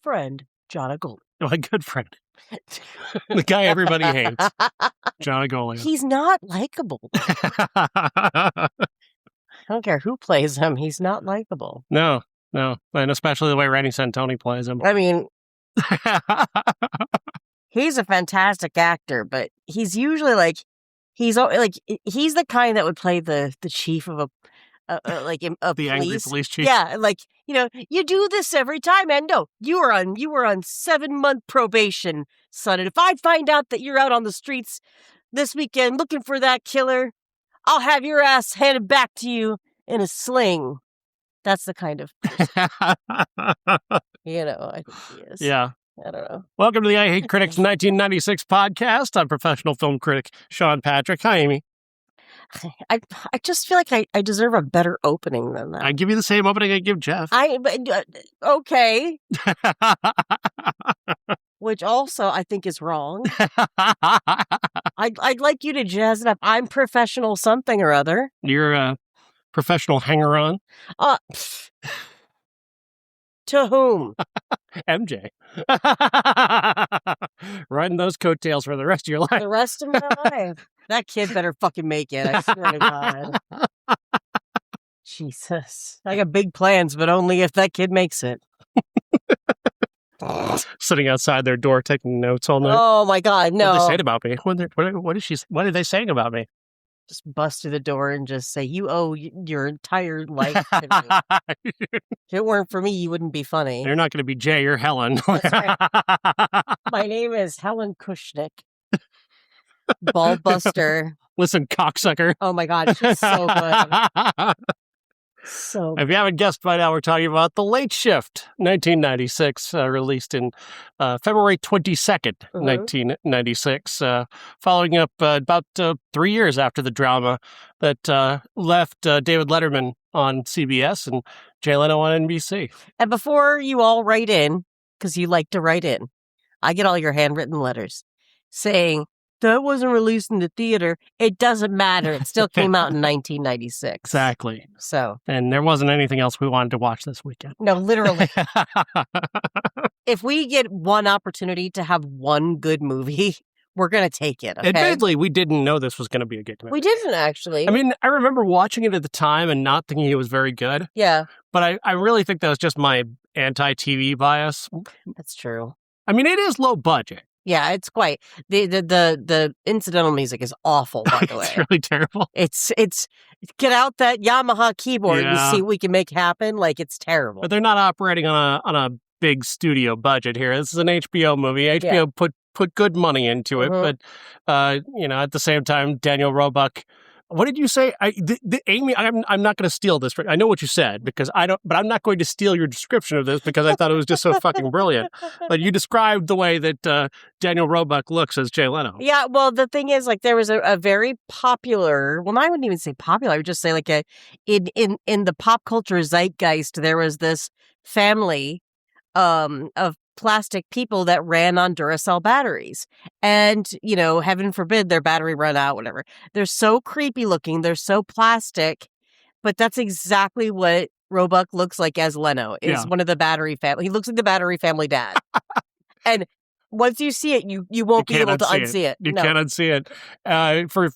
friend, John Agoli. My good friend. The guy everybody hates. John Agoli. He's not likable. I don't care who plays him. He's not likable. No. And especially the way Randy Santoni plays him. I mean, he's a fantastic actor, but he's usually he's the kind that would play the chief of a the police. Angry police chief. Yeah, you do this every time, and no, you were on 7-month probation, son. And if I find out that you're out on the streets this weekend looking for that killer, I'll have your ass handed back to you in a sling. That's the kind of person, I think he is. Yeah. I don't know. Welcome to the I Hate Critics 1996 podcast. I'm professional film critic Sean Patrick. Hi, Amy. I just feel like I deserve a better opening than that. I give you the same opening I give Jeff. Okay. Which also I think is wrong. I'd like you to jazz it up. I'm professional something or other. You're a professional hanger-on. To whom? MJ. Riding those coattails for the rest of your life. The rest of my life. That kid better fucking make it. I swear to God. Jesus. I got big plans, but only if that kid makes it. Sitting outside their door taking notes all night. Oh my God, no. What did they say about me? What are they saying about me? Just bust through the door and just say, you owe your entire life to me. If it weren't for me, you wouldn't be funny. You're not going to be Jay, you're Helen. That's right. My name is Helen Kushnick. Ballbuster. Listen, cocksucker. Oh my God, she's so good. So if you haven't guessed by now, we're talking about The Late Shift, 1996, released in February 22nd, 1996, following up about 3 years after the drama that left David Letterman on CBS and Jay Leno on NBC. And before you all write in, because you like to write in, I get all your handwritten letters saying, that wasn't released in the theater. It doesn't matter. It still came out in 1996. Exactly. So. And there wasn't anything else we wanted to watch this weekend. No, literally. If we get one opportunity to have one good movie, we're going to take it. Okay? Admittedly, we didn't know this was going to be a good movie. We didn't, actually. I mean, I remember watching it at the time and not thinking it was very good. Yeah. But I really think that was just my anti-TV bias. That's true. I mean, it is low budget. Yeah, it's quite the incidental music is awful, by the way. It's really terrible. It's get out that Yamaha keyboard and see what we can make happen. Like, it's terrible. But they're not operating on a big studio budget here. This is an HBO movie. HBO put good money into it, but at the same time, Daniel Roebuck. What did you say? Amy, I'm not going to steal this. I know what you said but I'm not going to steal your description of this because I thought it was just so fucking brilliant. But you described the way that Daniel Roebuck looks as Jay Leno. Yeah, well, the thing is, there was a very popular, well, I wouldn't even say popular, I would just say in the pop culture zeitgeist, there was this family of plastic people that ran on Duracell batteries. And, heaven forbid their battery run out, whatever. They're so creepy looking. They're so plastic. But that's exactly what Roebuck looks like as Leno, is one of the battery family. He looks like the battery family dad. And once you see it, you won't be able to unsee it. You can't unsee it.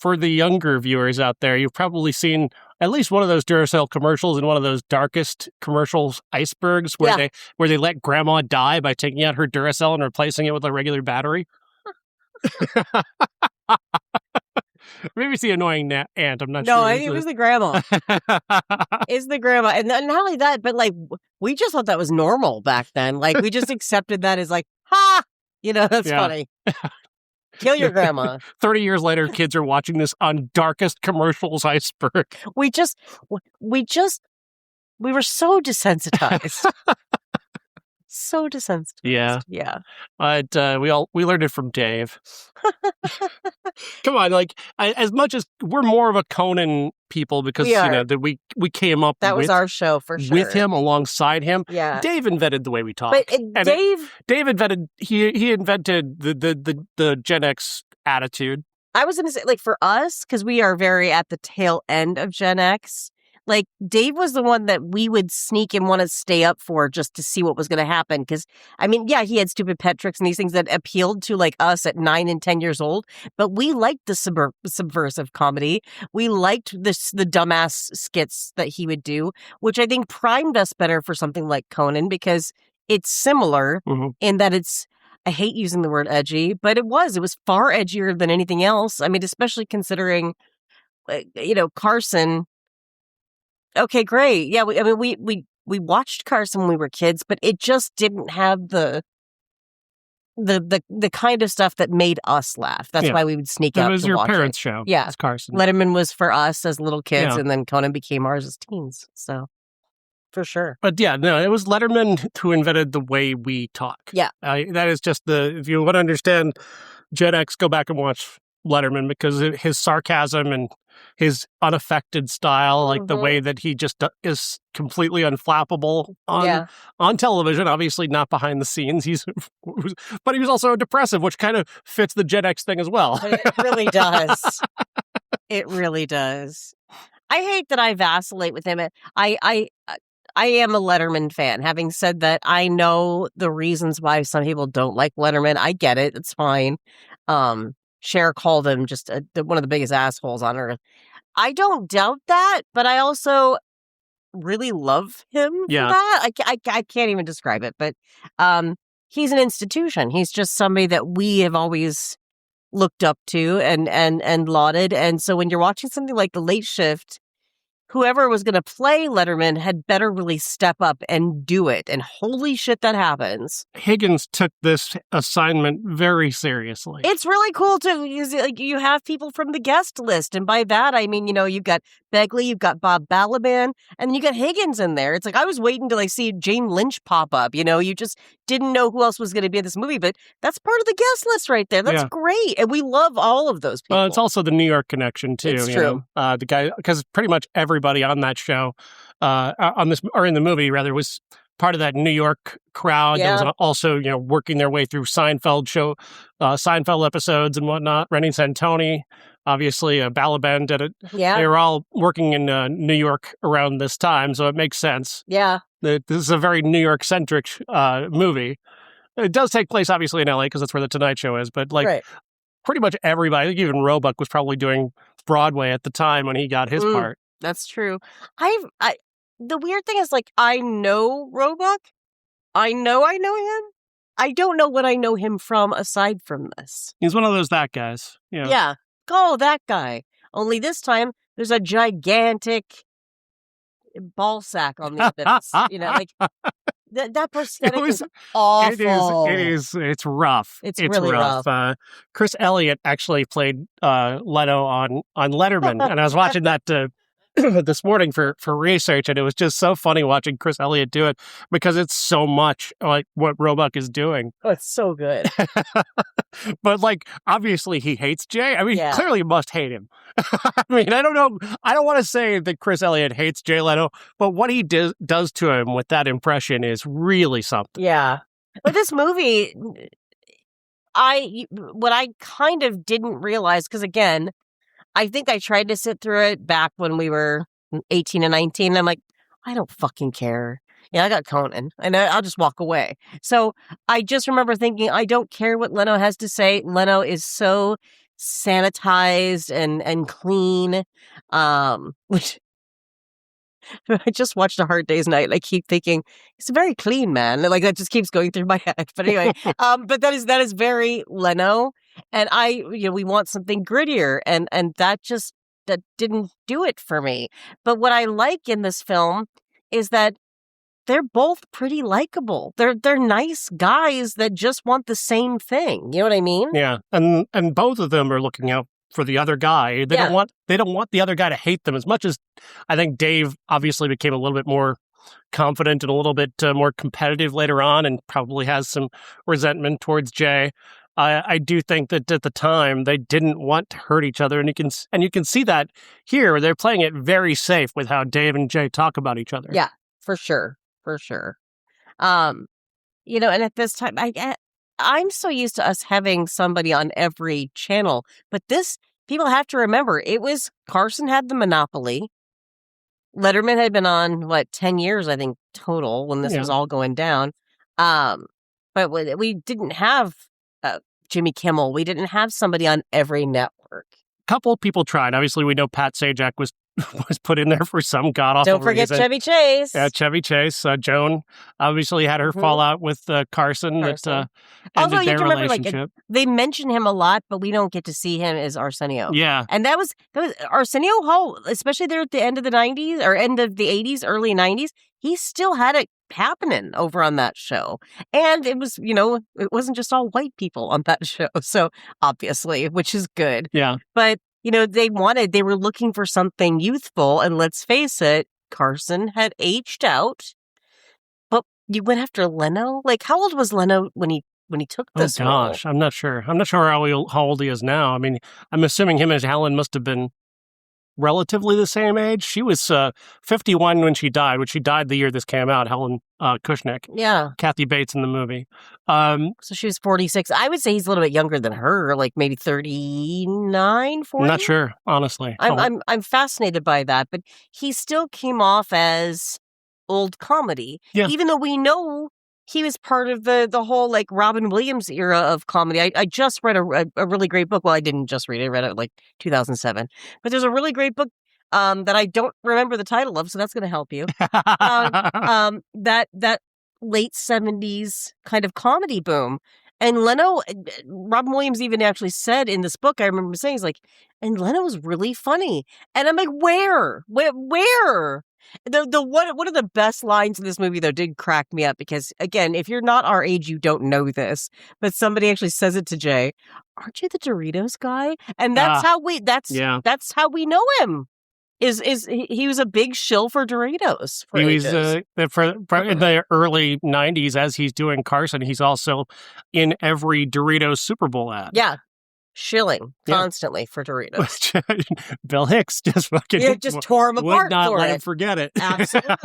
For the younger viewers out there, you've probably seen at least one of those Duracell commercials in one of those darkest commercials, Icebergs, where they let grandma die by taking out her Duracell and replacing it with a regular battery. Maybe it's the annoying aunt. I'm not sure. No, I think it was the grandma. It's the grandma. And not only that, but we just thought that was normal back then. We just accepted that as ha! That's funny. Kill your grandma. 30 years later, kids are watching this on darkest commercials Iceberg. We were so desensitized. So desensitized. Yeah. Yeah. But we learned it from Dave. Come on, as much as we're more of a Conan people because that we came up that was our show for sure with him alongside him. Yeah. Dave invented the way we talk. But Dave invented he invented the Gen X attitude. I was going to say for us, because we are very at the tail end of Gen X. Like, Dave was the one that we would sneak and want to stay up for just to see what was going to happen. Because, I mean, yeah, he had stupid pet tricks and these things that appealed to, like, us at 9 and 10 years old. But we liked the subversive comedy. We liked the dumbass skits that he would do, which I think primed us better for something like Conan, because it's similar in that it's, I hate using the word edgy, but it was far edgier than anything else. I mean, especially considering, Carson. Okay, great. Yeah, we watched Carson when we were kids, but it just didn't have the kind of stuff that made us laugh. That's why we would sneak out to watch it. It was your parents' show. Yeah. It's Carson. Letterman was for us as little kids, and then Conan became ours as teens. So, for sure. But yeah, no, it was Letterman who invented the way we talk. Yeah. That is just if you want to understand Gen X, go back and watch Letterman, because his sarcasm and his unaffected style, like the way that he just is completely unflappable on television, obviously not behind the scenes. But he was also depressive, which kind of fits the Gen X thing as well. It really does. It really does. I hate that I vacillate with him. I am a Letterman fan. Having said that, I know the reasons why some people don't like Letterman. I get it. It's fine. Cher called him just one of the biggest assholes on earth. I don't doubt that, but I also really love him for that. I can't even describe it, but he's an institution. He's just somebody that we have always looked up to and lauded. And so when you're watching something like The Late Shift, whoever was going to play Letterman had better really step up and do it. And holy shit, that happens. Higgins took this assignment very seriously. It's really cool to you have people from the guest list. And by that, I mean, you've got Begley, you've got Bob Balaban, and then you got Higgins in there. It's like I was waiting to see Jane Lynch pop up. You just didn't know who else was going to be in this movie. But that's part of the guest list right there. That's great. And we love all of those people. Well, it's also the New York connection, too. It's true. The guy, because pretty much everybody on that show, in the movie rather, was part of that New York crowd that was also working their way through Seinfeld episodes and whatnot. Rennie Santoni, obviously, Balaban did it. Yeah, they were all working in New York around this time, so it makes sense. Yeah, this is a very New York centric movie. It does take place obviously in LA because that's where the Tonight Show is, but pretty much everybody. I think even Roebuck was probably doing Broadway at the time when he got his part. That's true. The weird thing is, I know Roebuck. I know him. I don't know what I know him from aside from this. He's one of that guys. Yeah. Oh, that guy. Only this time, there's a gigantic ball sack on the end. That prosthetic is awful. It's rough. It's really rough. Chris Elliott actually played Leno on Letterman, and I was watching that this morning for research, and it was just so funny watching Chris Elliott do it because it's so much like what Roebuck is doing. Oh, it's so good. But obviously he hates Jay. I mean, he clearly must hate him. I mean, I don't know. I don't want to say that Chris Elliott hates Jay Leno, but what he does to him with that impression is really something. Yeah. But this movie, what I kind of didn't realize, because again, I think I tried to sit through it back when we were 18 and 19. And I'm like, I don't fucking care. I got Conan, and I'll just walk away. So I just remember thinking, I don't care what Leno has to say. Leno is so sanitized and clean. Which I just watched A Hard Day's Night, and I keep thinking, he's a very clean man. That just keeps going through my head. But anyway, but that is very Leno. And we want something grittier, and that didn't do it for me. But what I like in this film is that they're both pretty likable. They're nice guys that just want the same thing. You know what I mean? Yeah, and both of them are looking out for the other guy. They don't want the other guy to hate them as much as I think Dave obviously became a little bit more confident and a little bit more competitive later on, and probably has some resentment towards Jay. I do think that at the time they didn't want to hurt each other, and you can see that here. They're playing it very safe with how Dave and Jay talk about each other. Yeah, for sure. And at this time, I'm so used to us having somebody on every channel, but people have to remember, it was Carson had the monopoly. Letterman had been on, 10 years, I think, total when this was all going down. But we didn't have Jimmy Kimmel. We didn't have somebody on every network. A couple people tried. Obviously, we know Pat Sajak was put in there for some god-awful Don't forget reason. Chevy Chase. Yeah, Chevy Chase. Joan obviously had her fallout with Carson. That ended their relationship. They mention him a lot, but we don't get to see him as Arsenio. Yeah. And that was Arsenio Hall, especially there at the end of the 90s, or end of the 80s, early 90s. He still had it happening over on that show. And it was, it wasn't just all white people on that show. So obviously, which is good. Yeah. But they were looking for something youthful, and let's face it, Carson had aged out. But you went after Leno? Like, how old was Leno when he took this role? Oh gosh, I'm not sure. I'm not sure how old he is now. I mean, I'm assuming him and Helen must have been relatively the same age. She was 51 when she died, which she died the year this came out, Helen Kushnick. Yeah. Kathy Bates in the movie. So she was 46. I would say he's a little bit younger than her, like maybe 39, 40. I'm not sure, honestly. I'm fascinated by that, but he still came off as old comedy. Yeah. Even though we know he was part of the whole like Robin Williams era of comedy. I just read a really great book. Well, I didn't just read it. I read it like 2007. But there's a really great book that I don't remember the title of, so that's going to help you. That late 70s kind of comedy boom. And Leno, Robin Williams even actually said in this book, I remember saying, he's like, and Leno was really funny. And I'm like, where? One of the best lines in this movie, though, did crack me up because, again, if you're not our age, you don't know this. But somebody actually says it to Jay. Aren't you the Doritos guy? And that's how that's how we know him. He was a big shill for Doritos. He was in the early 90s as he's doing Carson. He's also in every Doritos Super Bowl ad. Yeah. Shilling constantly for Doritos. Bill Hicks just fucking tore him apart. Would not let him forget it. Absolutely.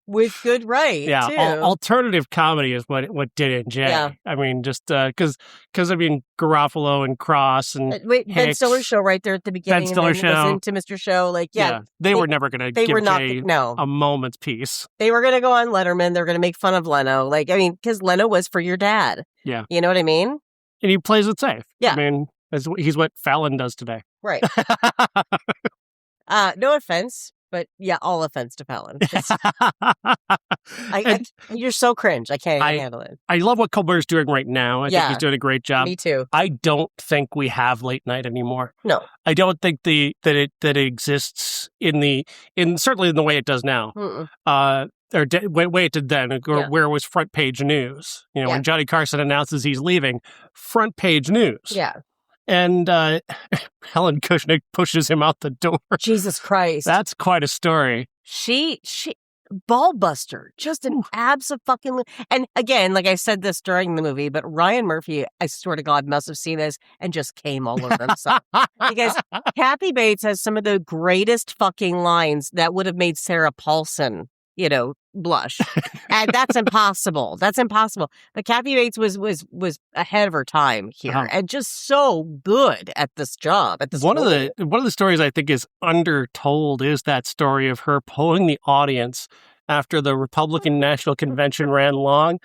With good right. Yeah, too. Alternative comedy is what did it in Jay. Yeah. I mean, just because I mean Garofalo and Cross and Ben Stiller's show right there at the beginning. Ben Stiller's show. Was into Mr. Show. Like, they were never going to give Jay a moment's peace. They were going to go on Letterman. They're going to make fun of Leno. Like, I mean, because Leno was for your dad. Yeah. You know what I mean? And he plays it safe. Yeah. I mean, he's what Fallon does today. Right. No offense, but yeah, all offense to Fallon. You're so cringe. I can't even handle it. I love what Colbert's doing right now. I think he's doing a great job. Me too. I don't think we have late night anymore. No. I don't think that it exists certainly in the way it does now. Or way it did then, or where it was front page news. When Johnny Carson announces he's leaving, front page news. Yeah. And Helen Kushnick pushes him out the door. Jesus Christ. That's quite a story. She ball buster, just an abso-fucking. And again, like I said this during the movie, but Ryan Murphy, I swear to God, must have seen this and just came all over himself. Because Kathy Bates has some of the greatest fucking lines that would have made Sarah Paulson, blush. And that's impossible. That's impossible. But Kathy Bates was ahead of her time here and just so good at this job. One of the stories I think is undertold is that story of her pulling the audience after the Republican National Convention ran long.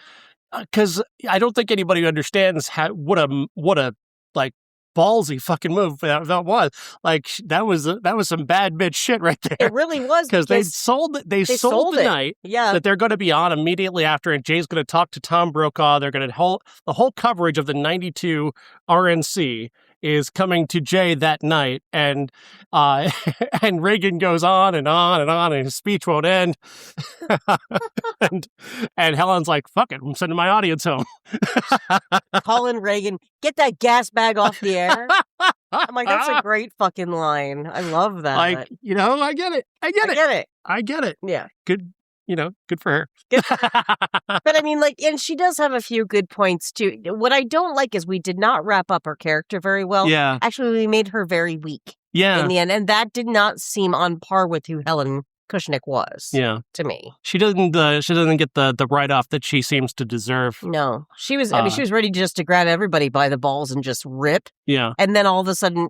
Because I don't think anybody understands what a ballsy fucking move that was. Like that was some bad bitch shit right there. It really was because they sold the night that they're going to be on immediately after, and Jay's going to talk to Tom Brokaw. They're going to the whole coverage of the '92 RNC is coming to Jay that night, and and Reagan goes on and on and on, and his speech won't end. and Helen's like, "Fuck it, I'm sending my audience home." Calling Reagan, get that gas bag off the air. I'm like, that's a great fucking line. I love that. Like, I get it. I get it. Yeah. Good. Good for her. But I mean, and she does have a few good points too. What I don't like is we did not wrap up her character very well. Yeah. Actually, we made her very weak. Yeah. In the end, and that did not seem on par with who Helen Kushnick was. Yeah. To me, she doesn't get the write off that she seems to deserve. No, she was. I mean, she was ready just to grab everybody by the balls and just rip. Yeah. And then all of a sudden,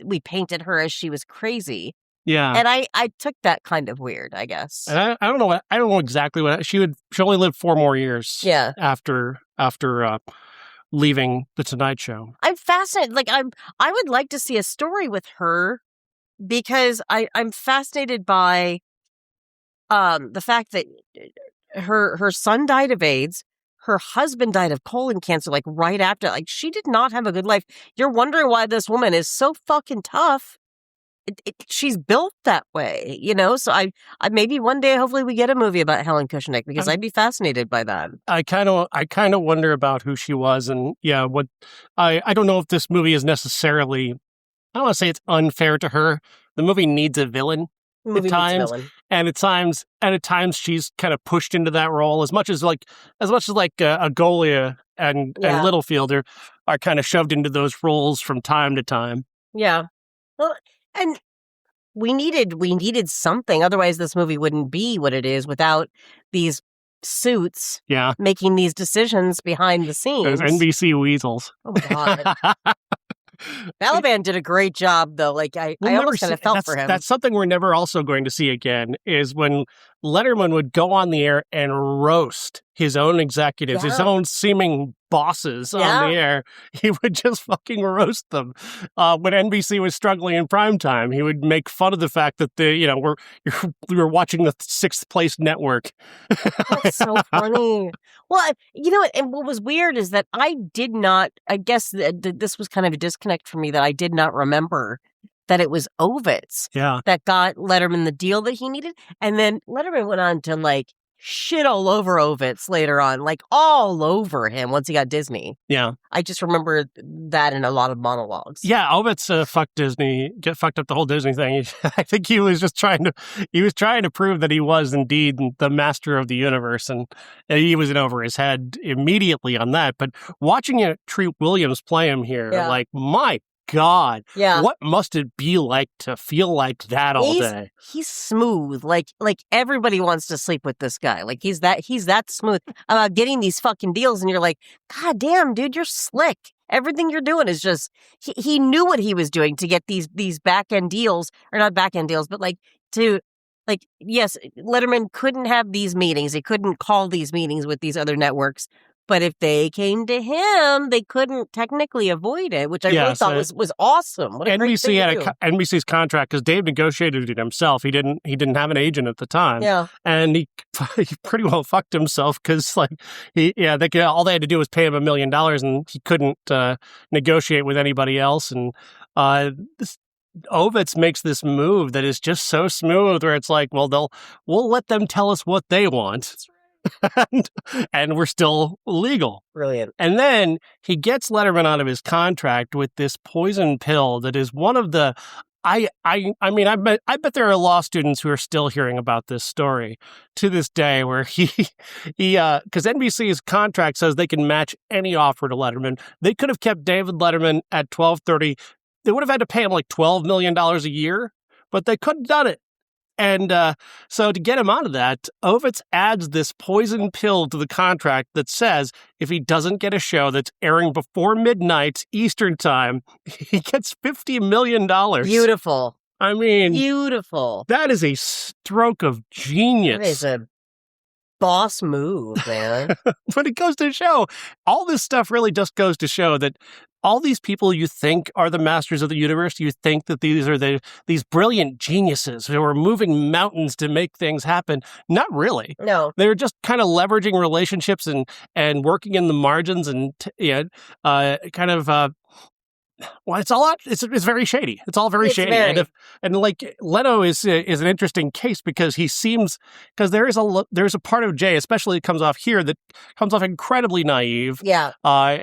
we painted her as she was crazy. Yeah. And I took that kind of weird, I guess. And I don't know exactly what she only lived 4 more years. Yeah. After leaving the Tonight Show. I'm fascinated. Like I would like to see a story with her because I'm fascinated by the fact that her son died of AIDS. Her husband died of colon cancer, like right after. Like she did not have a good life. You're wondering why this woman is so fucking tough. She's built that way, you know. So I maybe one day, hopefully, we get a movie about Helen Kushnick because I'd be fascinated by that. I kind of wonder about who she was, and yeah, what I don't know if this movie is necessarily. I don't want to say it's unfair to her. The movie needs a villain. At times, and at times she's kind of pushed into that role as much as Agolia and Littlefield are kind of shoved into those roles from time to time. Yeah, well, and we needed something. Otherwise, this movie wouldn't be what it is without these suits. Yeah, making these decisions behind the scenes. Those NBC weasels. Oh my god. Balaban did a great job, though. Like I almost kind of felt for him. That's something we're never also going to see again. Is when Letterman would go on the air and roast his own executives, his own seeming bosses on the air. He would just fucking roast them. When NBC was struggling in primetime, he would make fun of the fact that we're watching the 6th place network. That's so funny. Well, you know what? And what was weird is that I guess this was kind of a disconnect for me that I did not remember that it was Ovitz that got Letterman the deal that he needed. And then Letterman went on to like shit all over Ovitz later on, like all over him once he got Disney. Yeah. I just remember that in a lot of monologues. Yeah, Ovitz fucked Disney, fucked up the whole Disney thing. I think he was just trying to prove that he was indeed the master of the universe, and he was in over his head immediately on that. But watching Treat Williams play him here, like, my God, what must it be like to feel like that all day? He's smooth, like everybody wants to sleep with this guy. Like he's that smooth about getting these fucking deals, and you're like, God damn, dude, you're slick. Everything you're doing is just he knew what he was doing to get these back end deals, or not back end deals, but yes, Letterman couldn't have these meetings. He couldn't call these meetings with these other networks. But if they came to him, they couldn't technically avoid it, which I really thought was awesome. What a great thing to do. NBC's contract, because Dave negotiated it himself. He didn't have an agent at the time. Yeah, and he pretty well fucked himself because all they had to do was pay him $1 million, and he couldn't negotiate with anybody else. And Ovitz makes this move that is just so smooth, where it's like, well, we'll let them tell us what they want. and we're still legal. Brilliant. And then he gets Letterman out of his contract with this poison pill that is one of the I bet there are law students who are still hearing about this story to this day, where he because NBC's contract says they can match any offer to Letterman. They could have kept David Letterman at $12.30. They would have had to pay him like $12 million a year, but they couldn't have done it. And so to get him out of that, Ovitz adds this poison pill to the contract that says if he doesn't get a show that's airing before midnight Eastern time, he gets $50 million. Beautiful. I mean, beautiful. That is a stroke of genius. That is a boss move, man. But it goes to show, all this stuff really just goes to show that all these people you think are the masters of the universe, you think that these are these brilliant geniuses who are moving mountains to make things happen. Not really. No. They're just kind of leveraging relationships and working in the margins and well, it's very shady. It's all very shady. And like Leno is an interesting case because there's a part of Jay, especially it comes off here, that comes off incredibly naive. Yeah.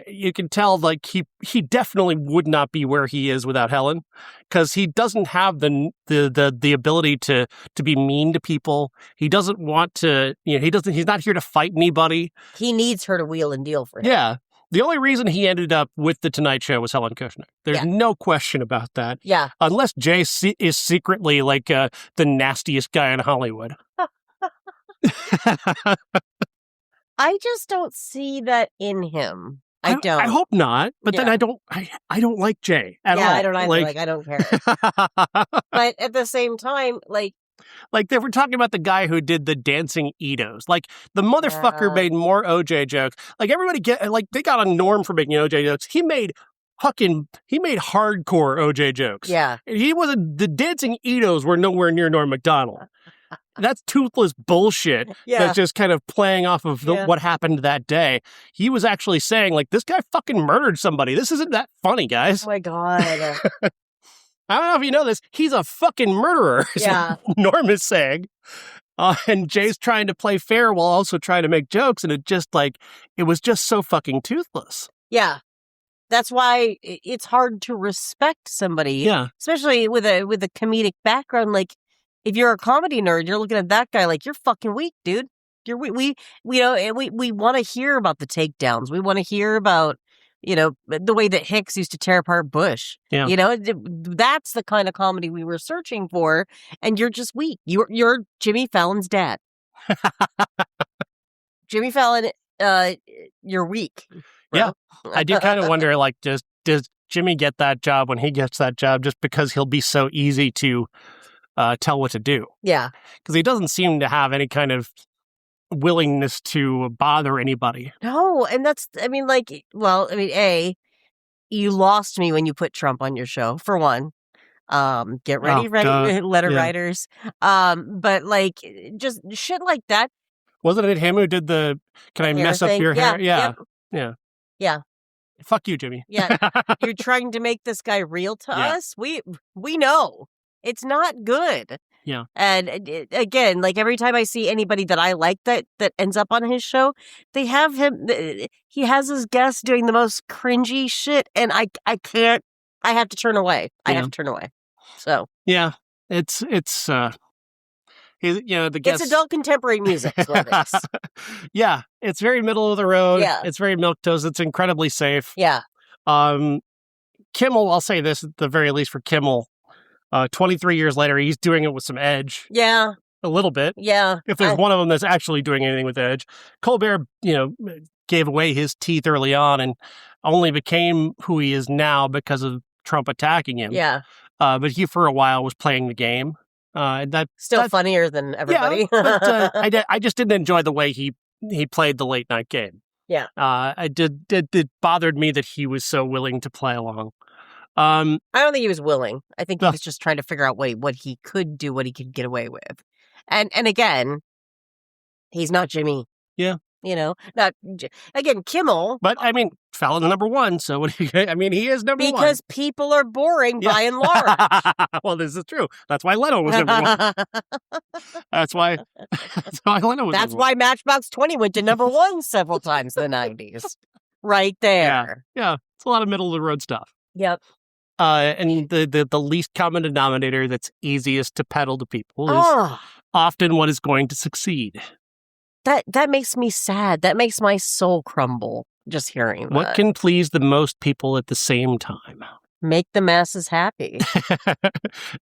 You can tell like he definitely would not be where he is without Helen, because he doesn't have the ability to be mean to people. He doesn't want to, he's not here to fight anybody. He needs her to wheel and deal for him. Yeah. The only reason he ended up with The Tonight Show was Helen Kushnick. There's no question about that. Yeah. Unless Jay is secretly like the nastiest guy in Hollywood. I just don't see that in him. I don't. I hope not. But then I don't like Jay at all. Yeah, I don't either. Like I don't care. But at the same time, like they were talking about the guy who did the dancing Edos. Like the motherfucker made more OJ jokes. Like everybody they got a norm for making OJ jokes. He made hardcore OJ jokes. Yeah. He wasn't, the dancing Edos were nowhere near Norm Macdonald. That's toothless bullshit. Yeah. That's just kind of playing off of what happened that day. He was actually saying, like, this guy fucking murdered somebody. This isn't that funny, guys. Oh my God. I don't know if you know this. He's a fucking murderer, is what Norm is saying. And Jay's trying to play fair while also trying to make jokes. And it was just so fucking toothless. Yeah. That's why it's hard to respect somebody, especially with a comedic background. Like, if you're a comedy nerd, you're looking at that guy like, you're fucking weak, dude. You're we want to hear about the takedowns. We want to hear about, the way that Hicks used to tear apart Bush. Yeah. That's the kind of comedy we were searching for, and you're just weak. You're Jimmy Fallon's dad. Jimmy Fallon, you're weak. Bro. Yeah. I do kind of wonder, like, does Jimmy get that job when he gets that job just because he'll be so easy to tell what to do? Yeah. Because he doesn't seem to have any kind of willingness to bother anybody. No, and A, you lost me when you put Trump on your show, for one. Get ready, letter writers. But like, just shit like that. Wasn't it him who did the, can I mess up your hair? Yeah. Yep. Yeah. Fuck you, Jimmy. Yeah. You're trying to make this guy real to us. We know it's not good. Yeah. And again, like every time I see anybody that I like that ends up on his show, they have him, he has his guests doing the most cringy shit. And I can't, I have to turn away. I have to turn away. So. Yeah. It's the guests... It's adult contemporary music. Is what it is. Yeah, it's very middle of the road. Yeah. It's very milquetoast. It's incredibly safe. Yeah. Kimmel, I'll say this at the very least for Kimmel. 23 years later, he's doing it with some edge. Yeah. A little bit. Yeah. If there's one of them that's actually doing anything with edge. Colbert, gave away his teeth early on and only became who he is now because of Trump attacking him. Yeah. But he, for a while, was playing the game. That's funnier than everybody. Yeah, but I just didn't enjoy the way he played the late night game. Yeah. It bothered me that he was so willing to play along. I don't think he was willing. I think he was just trying to figure out what he could do, what he could get away with. And again, he's not Jimmy. Yeah. Again, Kimmel. But, Fallon's number one, so what do you, he is number one. Because people are boring by and large. Well, this is true. That's why Leno was number one. That's why Leno was That's why Matchbox 20 went to number one several times in the 90s. Right there. Yeah. It's a lot of middle of the road stuff. Yep. And the least common denominator that's easiest to peddle to people is often what is going to succeed. That makes me sad. That makes my soul crumble just hearing that. What can please the most people at the same time? Make the masses happy.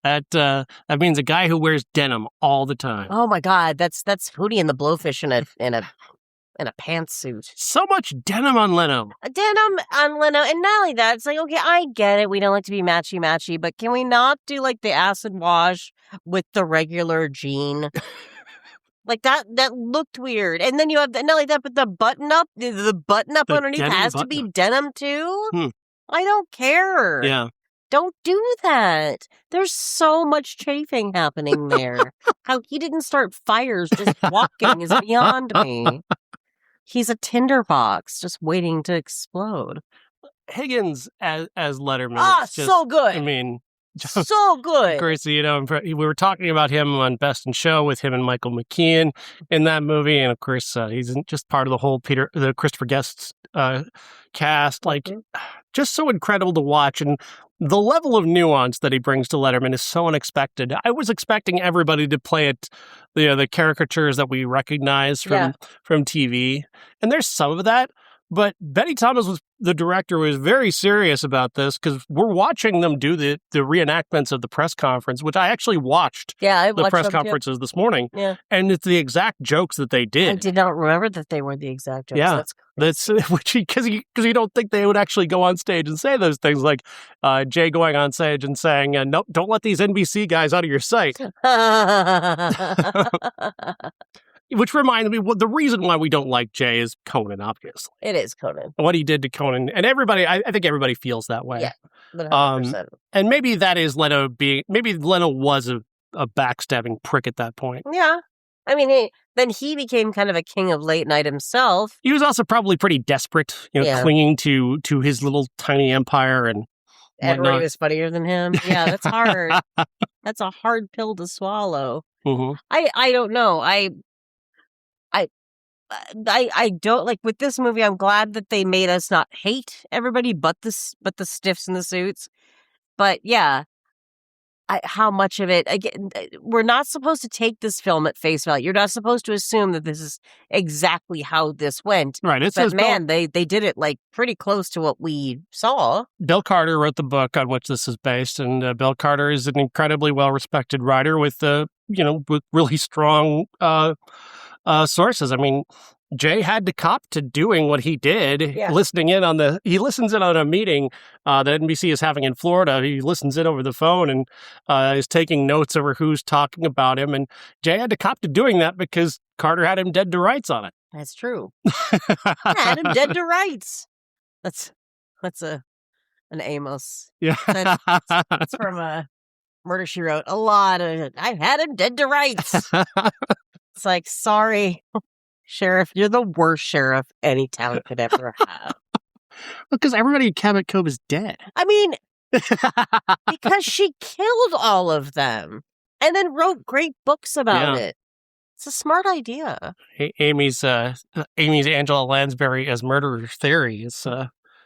That means a guy who wears denim all the time. Oh my God, that's Hootie and the Blowfish in a pantsuit. So much denim on Leno. Denim on Leno, and not only that, it's like, okay, I get it. We don't like to be matchy, but can we not do like the acid wash with the regular jean? Like that looked weird. And then you have not only that, but the button up underneath has to be denim too. I don't care. Yeah. Don't do that. There's so much chafing happening there. How he didn't start fires just walking is beyond me. He's a tinderbox just waiting to explode. Higgins as Letterman. So good. So good. Of course, we were talking about him on Best in Show with him and Michael McKean in that movie, and of course, he's just part of the whole the Christopher Guest cast. Like, just so incredible to watch, and the level of nuance that he brings to Letterman is so unexpected. I was expecting everybody to play it, the caricatures that we recognize from TV, and there's some of that. But Betty Thomas, the director, was very serious about this because we're watching them do the reenactments of the press conference, which I actually watched. Yeah, I the watched press them conferences this morning. Yeah. And it's the exact jokes that they did. I did not remember that they were the exact jokes. Yeah. That's which because you don't think they would actually go on stage and say those things, like Jay going on stage and saying, "Nope, don't let these NBC guys out of your sight." Which reminds me, the reason why we don't like Jay is Conan, obviously. It is Conan. What he did to Conan. And everybody, I think everybody feels that way. Yeah, 100%. And maybe that is Leno maybe Leno was a backstabbing prick at that point. Yeah. I mean, then he became kind of a king of late night himself. He was also probably pretty desperate, clinging to his little tiny empire and everybody was funnier than him. Yeah, that's hard. That's a hard pill to swallow. Mm-hmm. I don't know. I don't like with this movie. I'm glad that they made us not hate everybody, but the stiffs in the suits. But yeah, how much of it? Again, we're not supposed to take this film at face value. You're not supposed to assume that this is exactly how this went. Right. But man, they did it like pretty close to what we saw. Bill Carter wrote the book on which this is based, and Bill Carter is an incredibly well-respected writer with with really strong sources. I mean, Jay had to cop to doing what he did, he listens in on a meeting that NBC is having in Florida. He listens in over the phone and is taking notes over who's talking about him. And Jay had to cop to doing that because Carter had him dead to rights on it. That's true. Had him dead to rights. That's an Amos. Yeah. That's from Murder, She Wrote. A lot of it. I had him dead to rights. It's like, sorry, Sheriff, you're the worst sheriff any town could ever have. Because everybody in Cabot Cove is dead. I mean, because she killed all of them and then wrote great books about it. It's a smart idea. Amy's Angela Lansbury as murderer theory is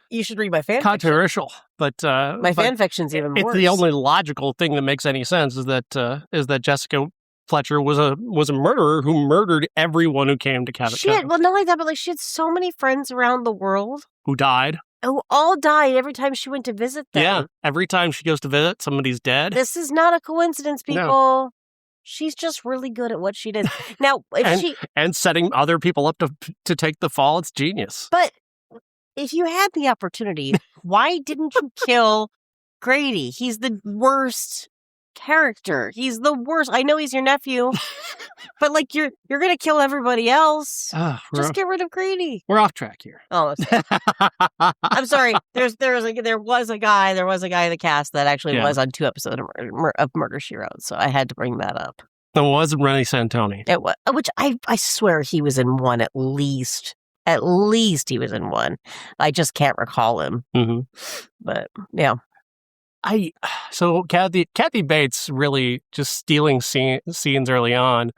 you should read my fan controversial, fiction. But my fan fiction's even worse. It's the only logical thing that makes any sense is that Jessica Fletcher was a murderer who murdered everyone who came to Cabot Cove. Well, not only that, but she had so many friends around the world who died. Who all died every time she went to visit them. Yeah, every time she goes to visit, somebody's dead. This is not a coincidence, people. No. She's just really good at what she does. Now, and setting other people up to take the fall, it's genius. But if you had the opportunity, why didn't you kill Grady? He's the worst character. He's the worst. I know he's your nephew, but like you're gonna kill everybody else. Just get rid of Grady. We're off track here. Oh, I'm sorry. There was a guy in the cast that actually was on 2 episodes of Murder, She Wrote, so I had to bring that up. It wasn't Rennie Santoni. It was, which I swear he was in one at least. At least he was in one. I just can't recall him. Mm-hmm. But yeah. So Kathy Bates really just stealing scenes early on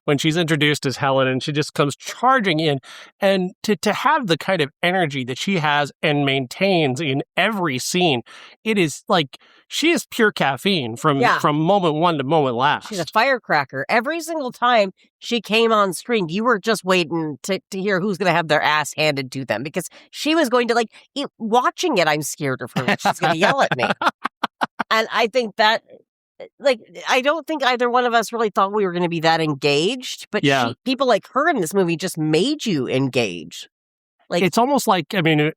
when she's introduced as Helen, and she just comes charging in, and to have the kind of energy that she has and maintains in every scene, it is like she is pure caffeine from moment one to moment last. She's a firecracker. Every single time she came on screen, you were just waiting to hear who's going to have their ass handed to them, because she was going to watching it. I'm scared of her. She's going to yell at me. And I think that, I don't think either one of us really thought we were going to be that engaged, but people like her in this movie just made you engaged. It's almost like, I mean,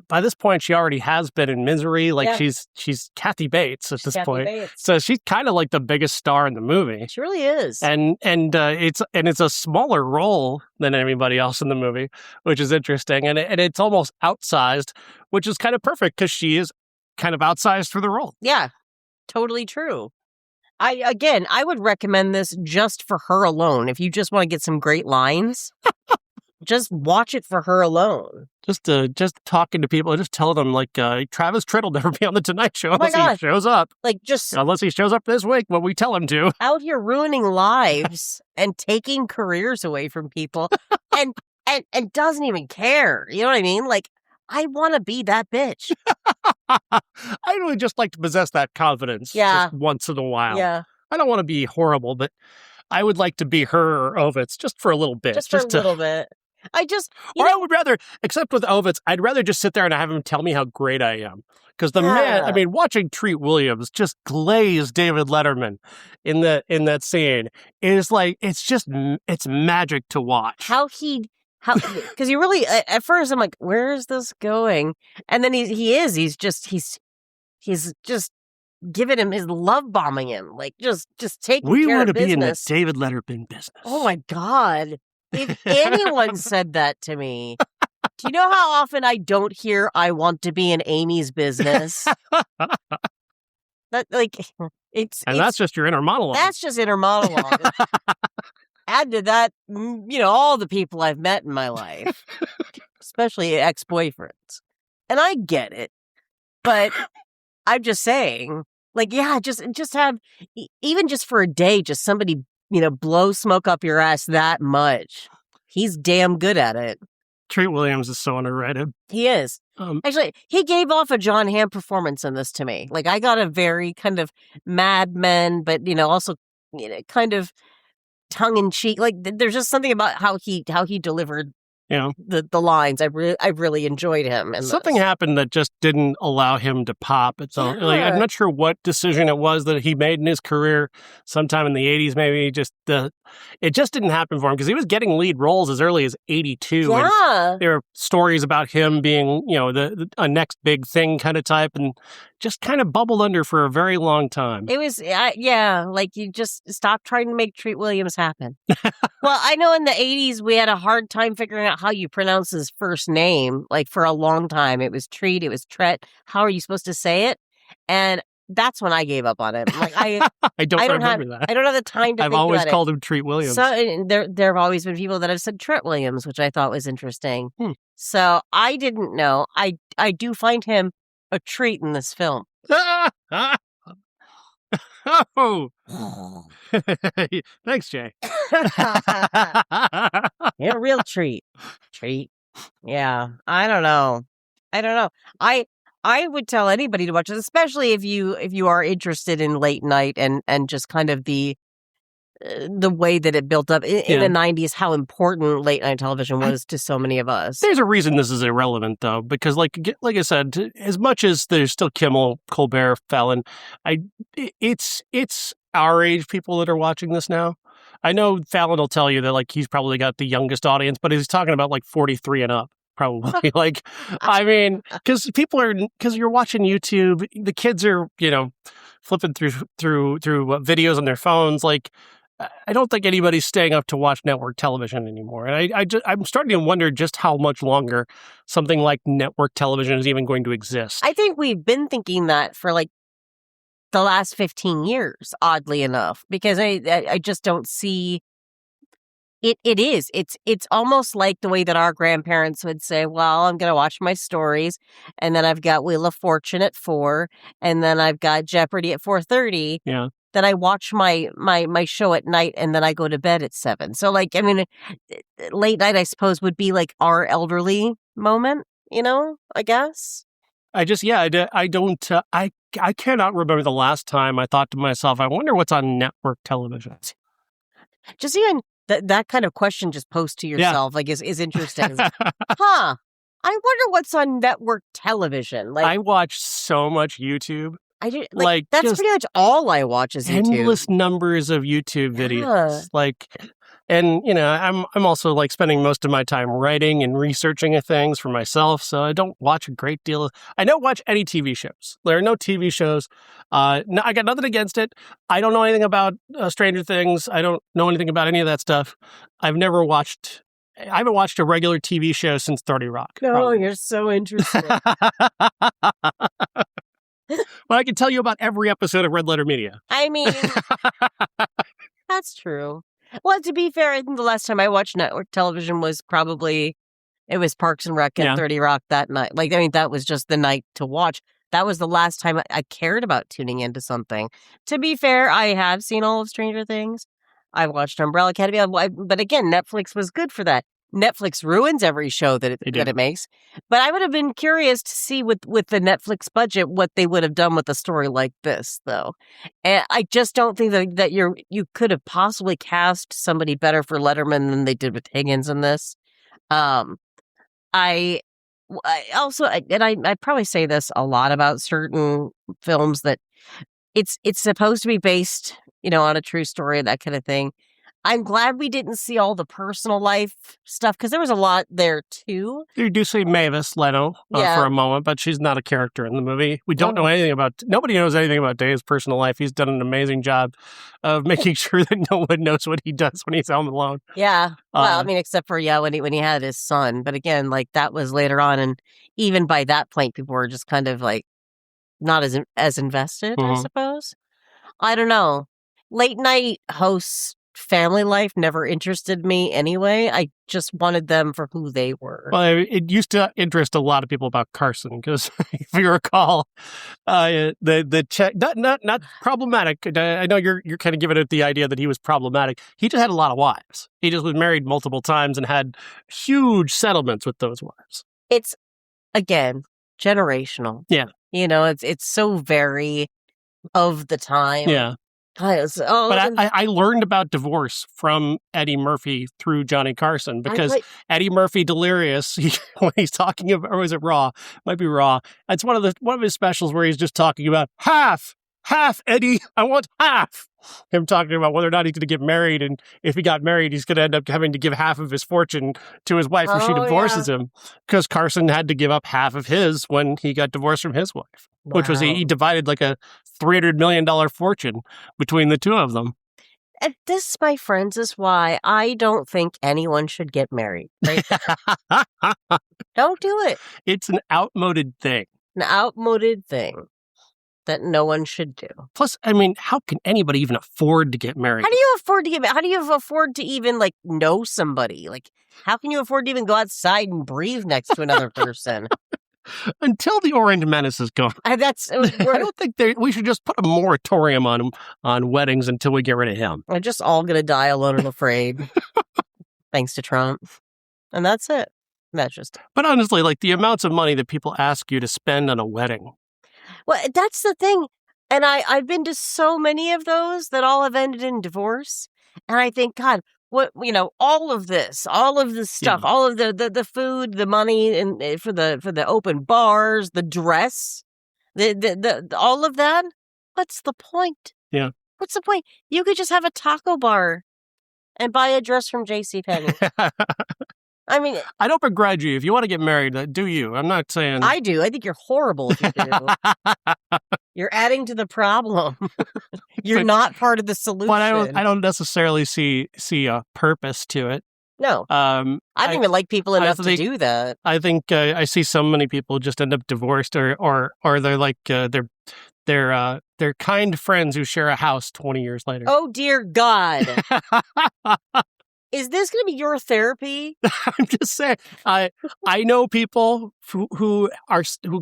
by this point, she already has been in Misery. She's Kathy Bates at this point. So she's kind of like the biggest star in the movie. She really is. And it's a smaller role than anybody else in the movie, which is interesting. And it's almost outsized, which is kind of perfect because she is kind of outsized for the role. Yeah, totally true. I would recommend this just for her alone. If you just want to get some great lines, just watch it for her alone. Just talking to people, just tell them Travis Tritt will never be on the Tonight Show unless he shows up. Unless he shows up this week when we tell him to. Out here ruining lives and taking careers away from people, and doesn't even care. You know what I mean? I want to be that bitch. I really just like to possess that confidence just once in a while. Yeah. I don't want to be horrible, but I would like to be her or Ovitz just for a little bit. Just for a little bit. Or I would rather, except with Ovitz, I'd rather just sit there and have him tell me how great I am. Because the man, I mean, watching Treat Williams just glaze David Letterman in that scene is like, it's magic to watch. Because you really, at first I'm like, where is this going? And then he's just giving him his love bombing him, like just taking care of business. We want to be in the David Letterman business. Oh my God. If anyone said that to me, do you know how often I don't hear I want to be in Amy's business? That's just your inner monologue. That's just inner monologue. Add to that, all the people I've met in my life, especially ex-boyfriends. And I get it, but I'm just saying, just have, even just for a day, just somebody, blow smoke up your ass that much. He's damn good at it. Treat Williams is so underrated. He is. Actually, he gave off a John Hamm performance in this to me. Like, I got a very kind of Mad Men, but, also, kind of tongue-in-cheek. Like, there's just something about how he delivered the lines. I really enjoyed him. And something happened that just didn't allow him to pop. It's I'm not sure what decision it was that he made in his career sometime in the 80s, maybe. It just didn't happen for him because he was getting lead roles as early as 82. Yeah. And there were stories about him being, a next big thing kind of type, and just kind of bubbled under for a very long time. It was, like you just stop trying to make Treat Williams happen. Well, I know in the 80s we had a hard time figuring out how you pronounce his first name. Like for a long time, it was Treat, it was Tret. How are you supposed to say it? And that's when I gave up on it. Like I don't remember that. I don't have the time to think about it. I've always called him Treat Williams. So there have always been people that have said Tret Williams, which I thought was interesting. So I didn't know. I do find him a treat in this film. Oh. Thanks, Jay. You're a real treat. Yeah. I don't know. I would tell anybody to watch it, especially if you are interested in late night and just kind of the way that it built up in the 90s, how important late night television was to so many of us. There's a reason this is irrelevant, though, because like I said, as much as there's still Kimmel, Colbert, Fallon, it's our age people that are watching this now. I know Fallon will tell you that like he's probably got the youngest audience, but he's talking about like 43 and up. Probably I mean, because you're watching YouTube, the kids are, flipping through videos on their phones. Like, I don't think anybody's staying up to watch network television anymore. And I'm starting to wonder just how much longer something like network television is even going to exist. I think we've been thinking that for like the last 15 years, oddly enough, because I just don't see it. It's almost like the way that our grandparents would say, well, I'm going to watch my stories, and then I've got Wheel of Fortune at 4, and then I've got Jeopardy at 4:30. Yeah. Then I watch my show at night, and then I go to bed at 7. So, like, I mean, late night, I suppose, would be like our elderly moment, I guess. I cannot remember the last time I thought to myself, I wonder what's on network television. Just even that kind of question just posed to yourself, like, is interesting. It's like, I wonder what's on network television. Like, I watch so much YouTube. I do, like that's pretty much all I watch is YouTube. Endless numbers of YouTube videos. Like, and I'm also like spending most of my time writing and researching things for myself, so I don't watch a great deal. I don't watch any TV shows. There are no TV shows. No, I got nothing against it. I don't know anything about Stranger Things. I don't know anything about any of that stuff. I haven't watched a regular TV show since 30 Rock. No, probably. You're so interested. But I can tell you about every episode of Red Letter Media. I mean, that's true. Well, to be fair, I think the last time I watched network television was probably, it was Parks and Rec and 30 Rock that night. Like, I mean, that was just the night to watch. That was the last time I cared about tuning into something. To be fair, I have seen all of Stranger Things. I watched Umbrella Academy. But again, Netflix was good for that. Netflix ruins every show that it makes. But I would have been curious to see with the Netflix budget what they would have done with a story like this, though. And I just don't think that you could have possibly cast somebody better for Letterman than they did with Higgins in this. Um, I I probably say this a lot about certain films that it's supposed to be based, on a true story, that kind of thing. I'm glad we didn't see all the personal life stuff because there was a lot there too. You do see Mavis Leno for a moment, but she's not a character in the movie. We don't know anything about. Nobody knows anything about Dave's personal life. He's done an amazing job of making sure that no one knows what he does when he's home alone. Yeah, well, I mean, except for when he had his son, but again, like that was later on, and even by that point, people were just kind of like not as invested, I suppose. I don't know. Late night hosts. Family life never interested me anyway. I just wanted them for who they were. Well, it used to interest a lot of people about Carson because, if you recall, the check not problematic. I know you're kind of giving it the idea that he was problematic. He just had a lot of wives. He just was married multiple times and had huge settlements with those wives. It's again generational. Yeah, it's so very of the time. Yeah. But I learned about divorce from Eddie Murphy through Johnny Carson because Eddie Murphy delirious when he's talking about, or was it Raw? Might be Raw. It's one of his specials where he's just talking about half Eddie. I want half. Him talking about whether or not he's going to get married, and if he got married, he's going to end up having to give half of his fortune to his wife if she divorces him, because Carson had to give up half of his when he got divorced from his wife, which was he divided like a $300 million fortune between the two of them. And this, my friends, is why I don't think anyone should get married. Right? Don't do it. It's an outmoded thing. An outmoded thing that no one should do. Plus, I mean, how can anybody even afford to get married? How do you afford to get married? How do you afford to even, know somebody? How can you afford to even go outside and breathe next to another person? Until the Orange Menace is gone. I don't think we should just put a moratorium on weddings until we get rid of him. We're just all going to die alone and afraid. Thanks to Trump. And that's it. That's just it. But honestly, the amounts of money that people ask you to spend on a wedding. Well, that's the thing. And I've been to so many of those that all have ended in divorce. And I think, God, what, all of this stuff, all of the food, the money, and for the open bars, the dress, the all of that. What's the point? Yeah. What's the point? You could just have a taco bar and buy a dress from JCPenney. I mean, I don't begrudge you. If you want to get married, do you? I'm not saying... I do. I think you're horrible if you do. You're adding to the problem. You're not part of the solution. But I don't necessarily see a purpose to it. No. I don't even like people enough to do that. I think I see so many people just end up divorced or they're like they're kind friends who share a house 20 years later. Oh, dear God. Is this going to be your therapy? I'm just saying. I know people who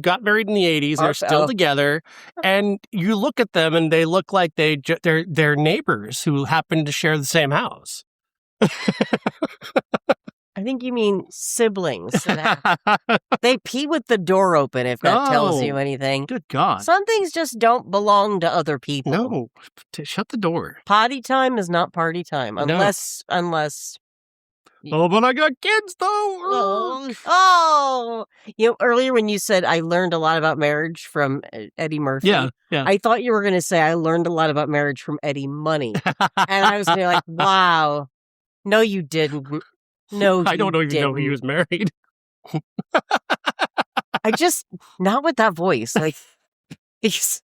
got married in the 80s and are still together, and you look at them and they look like they're neighbors who happen to share the same house. I think you mean siblings. They pee with the door open, if that tells you anything. Good God. Some things just don't belong to other people. No, shut the door. Potty time is not party time, unless... Oh, but I got kids, though. Oh. Earlier when you said I learned a lot about marriage from Eddie Murphy, yeah. I thought you were going to say I learned a lot about marriage from Eddie Money. And I was going to be like, wow. No, you didn't. No, I don't even know he was married. Not with that voice. He's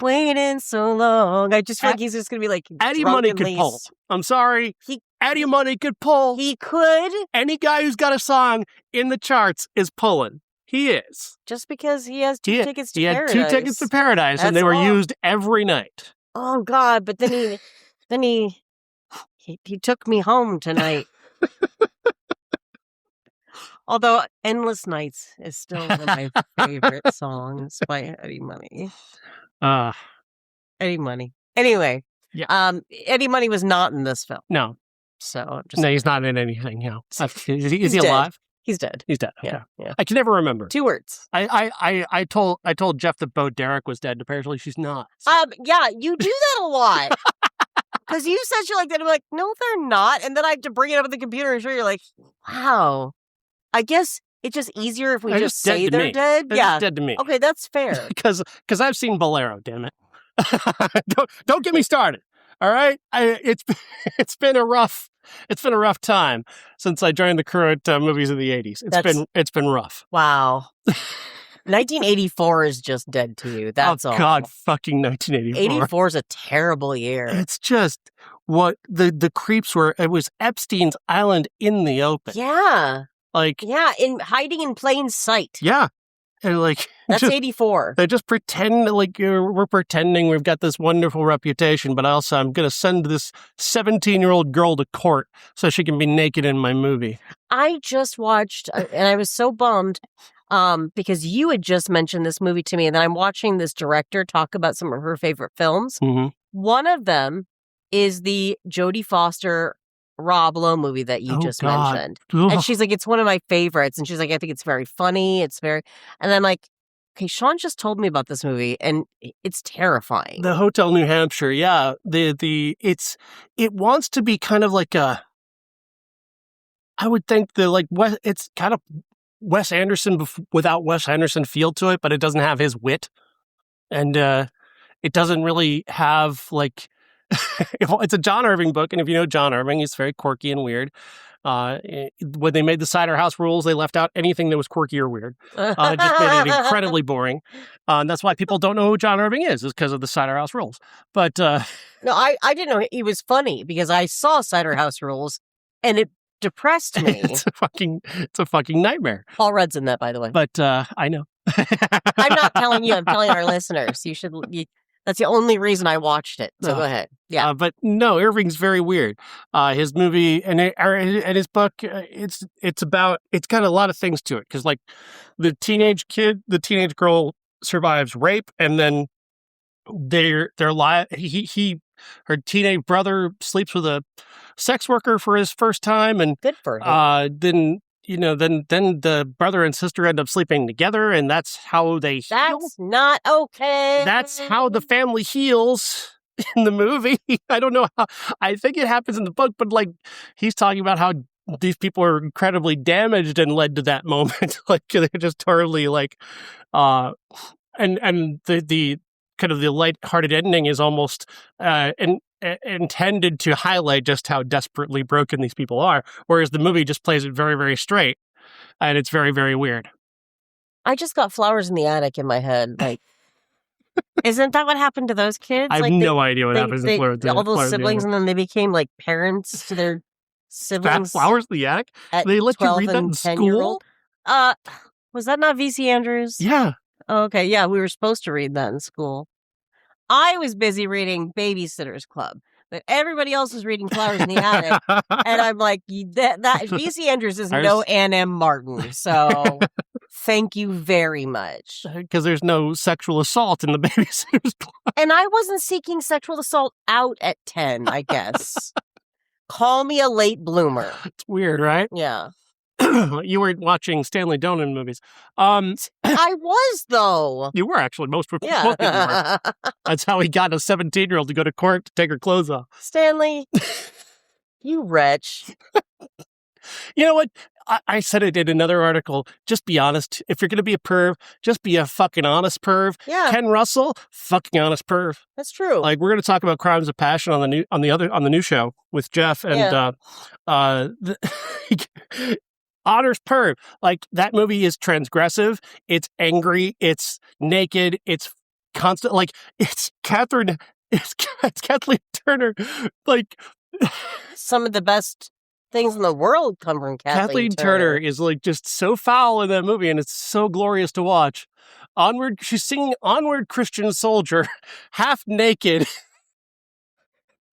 waiting so long. I just feel like he's just going to be like, Eddie Money could pull. I'm sorry. Eddie Money could pull. He could. Any guy who's got a song in the charts is pulling. He is. Just because he has two tickets to Paradise. He had 2 tickets to Paradise, and they were used every night. Oh, God. But then he took me home tonight. Although Endless Nights is still one of my favorite songs by Eddie Money. Eddie Money. Anyway, Eddie Money was not in this film. No. So no, he's not in anything. No. Is he alive? He's dead. He's dead. Okay. Yeah. I can never remember. 2 words. I told Jeff that Bo Derek was dead. Apparently, she's not. So. Yeah, you do that a lot. Because you said you like that. I'm like, no, they're not. And then I have to bring it up on the computer and show you're like, wow. I guess it's just easier if we just say they're dead. They're just dead to me. Okay, that's fair. Because I've seen Bolero, damn it. don't get me started. All right? It's been a rough time since I joined the current movies of the 80s. It's been rough. Wow. 1984 is just dead to you. That's all. God, fucking 1984. 84 is a terrible year. It's just what the creeps were. It was Epstein's Island in the open. Yeah. Like, yeah, hiding in plain sight. Yeah. And like, that's 84. They just pretend like we're pretending we've got this wonderful reputation, but also I'm going to send this 17-year-old girl to court so she can be naked in my movie. I just watched, and I was so bummed because you had just mentioned this movie to me, and then I'm watching this director talk about some of her favorite films. Mm-hmm. One of them is the Jodie Foster Rob Lowe movie that you just mentioned. Ugh. And she's like, it's one of my favorites. And she's like, I think it's very funny. And I'm like, okay, Sean just told me about this movie and it's terrifying. The Hotel New Hampshire. Yeah. It wants to be kind of like I would think it's kind of Wes Anderson without Wes Anderson feel to it, but it doesn't have his wit. And, it doesn't really have it's a John Irving book, and if you know John Irving, he's very quirky and weird. When they made the Cider House Rules, they left out anything that was quirky or weird. It just made it incredibly boring. And that's why people don't know who John Irving is because of the Cider House Rules. But no, I didn't know he was funny because I saw Cider House Rules, and it depressed me. It's a fucking nightmare. Paul Rudd's in that, by the way. But I know. I'm not telling you. I'm telling our listeners. That's the only reason I watched it. So go ahead. Yeah. But no, Irving's very weird. His movie and his book, it's got a lot of things to it. Because the teenage girl survives rape, and then her teenage brother sleeps with a sex worker for his first time, and good for him. Then the brother and sister end up sleeping together, and that's how they heal. That's not okay. That's how the family heals in the movie. I don't know how. I think it happens in the book, but he's talking about how these people are incredibly damaged and led to that moment. They're just totally and the kind of the lighthearted ending is almost intended to highlight just how desperately broken these people are, whereas the movie just plays it very, very straight, and it's very, very weird. I just got flowers in the attic in my head. Isn't that what happened to those kids? I have no idea what happens in Florida. All those siblings, and then they became parents to their siblings. Flowers in the attic? They let you read that in school? Was that not V.C. Andrews? Yeah. Oh, okay, yeah, we were supposed to read that in school. I was busy reading Babysitter's Club, but everybody else was reading Flowers in the Attic. And I'm like, that V.C. Andrews is no Ann M. Martin, so thank you very much. Because there's no sexual assault in the Babysitter's Club. And I wasn't seeking sexual assault out at 10, I guess. Call me a late bloomer. It's weird, right? Yeah. You were watching Stanley Donen movies. I was, though. You were actually. Most people were. That's how he got a 17-year-old to go to court to take her clothes off. Stanley, you wretch. You know what? I said it in another article. Just be honest. If you're going to be a perv, just be a fucking honest perv. Yeah. Ken Russell, fucking honest perv. That's true. We're going to talk about Crimes of Passion on the new show with Jeff and honors perv. That movie is transgressive. It's angry. It's naked. It's constant. It's Kathleen Turner. Some of the best things in the world come from Kathleen Turner is just so foul in that movie, and it's so glorious to watch. Onward, she's singing "Onward, Christian Soldier," half naked,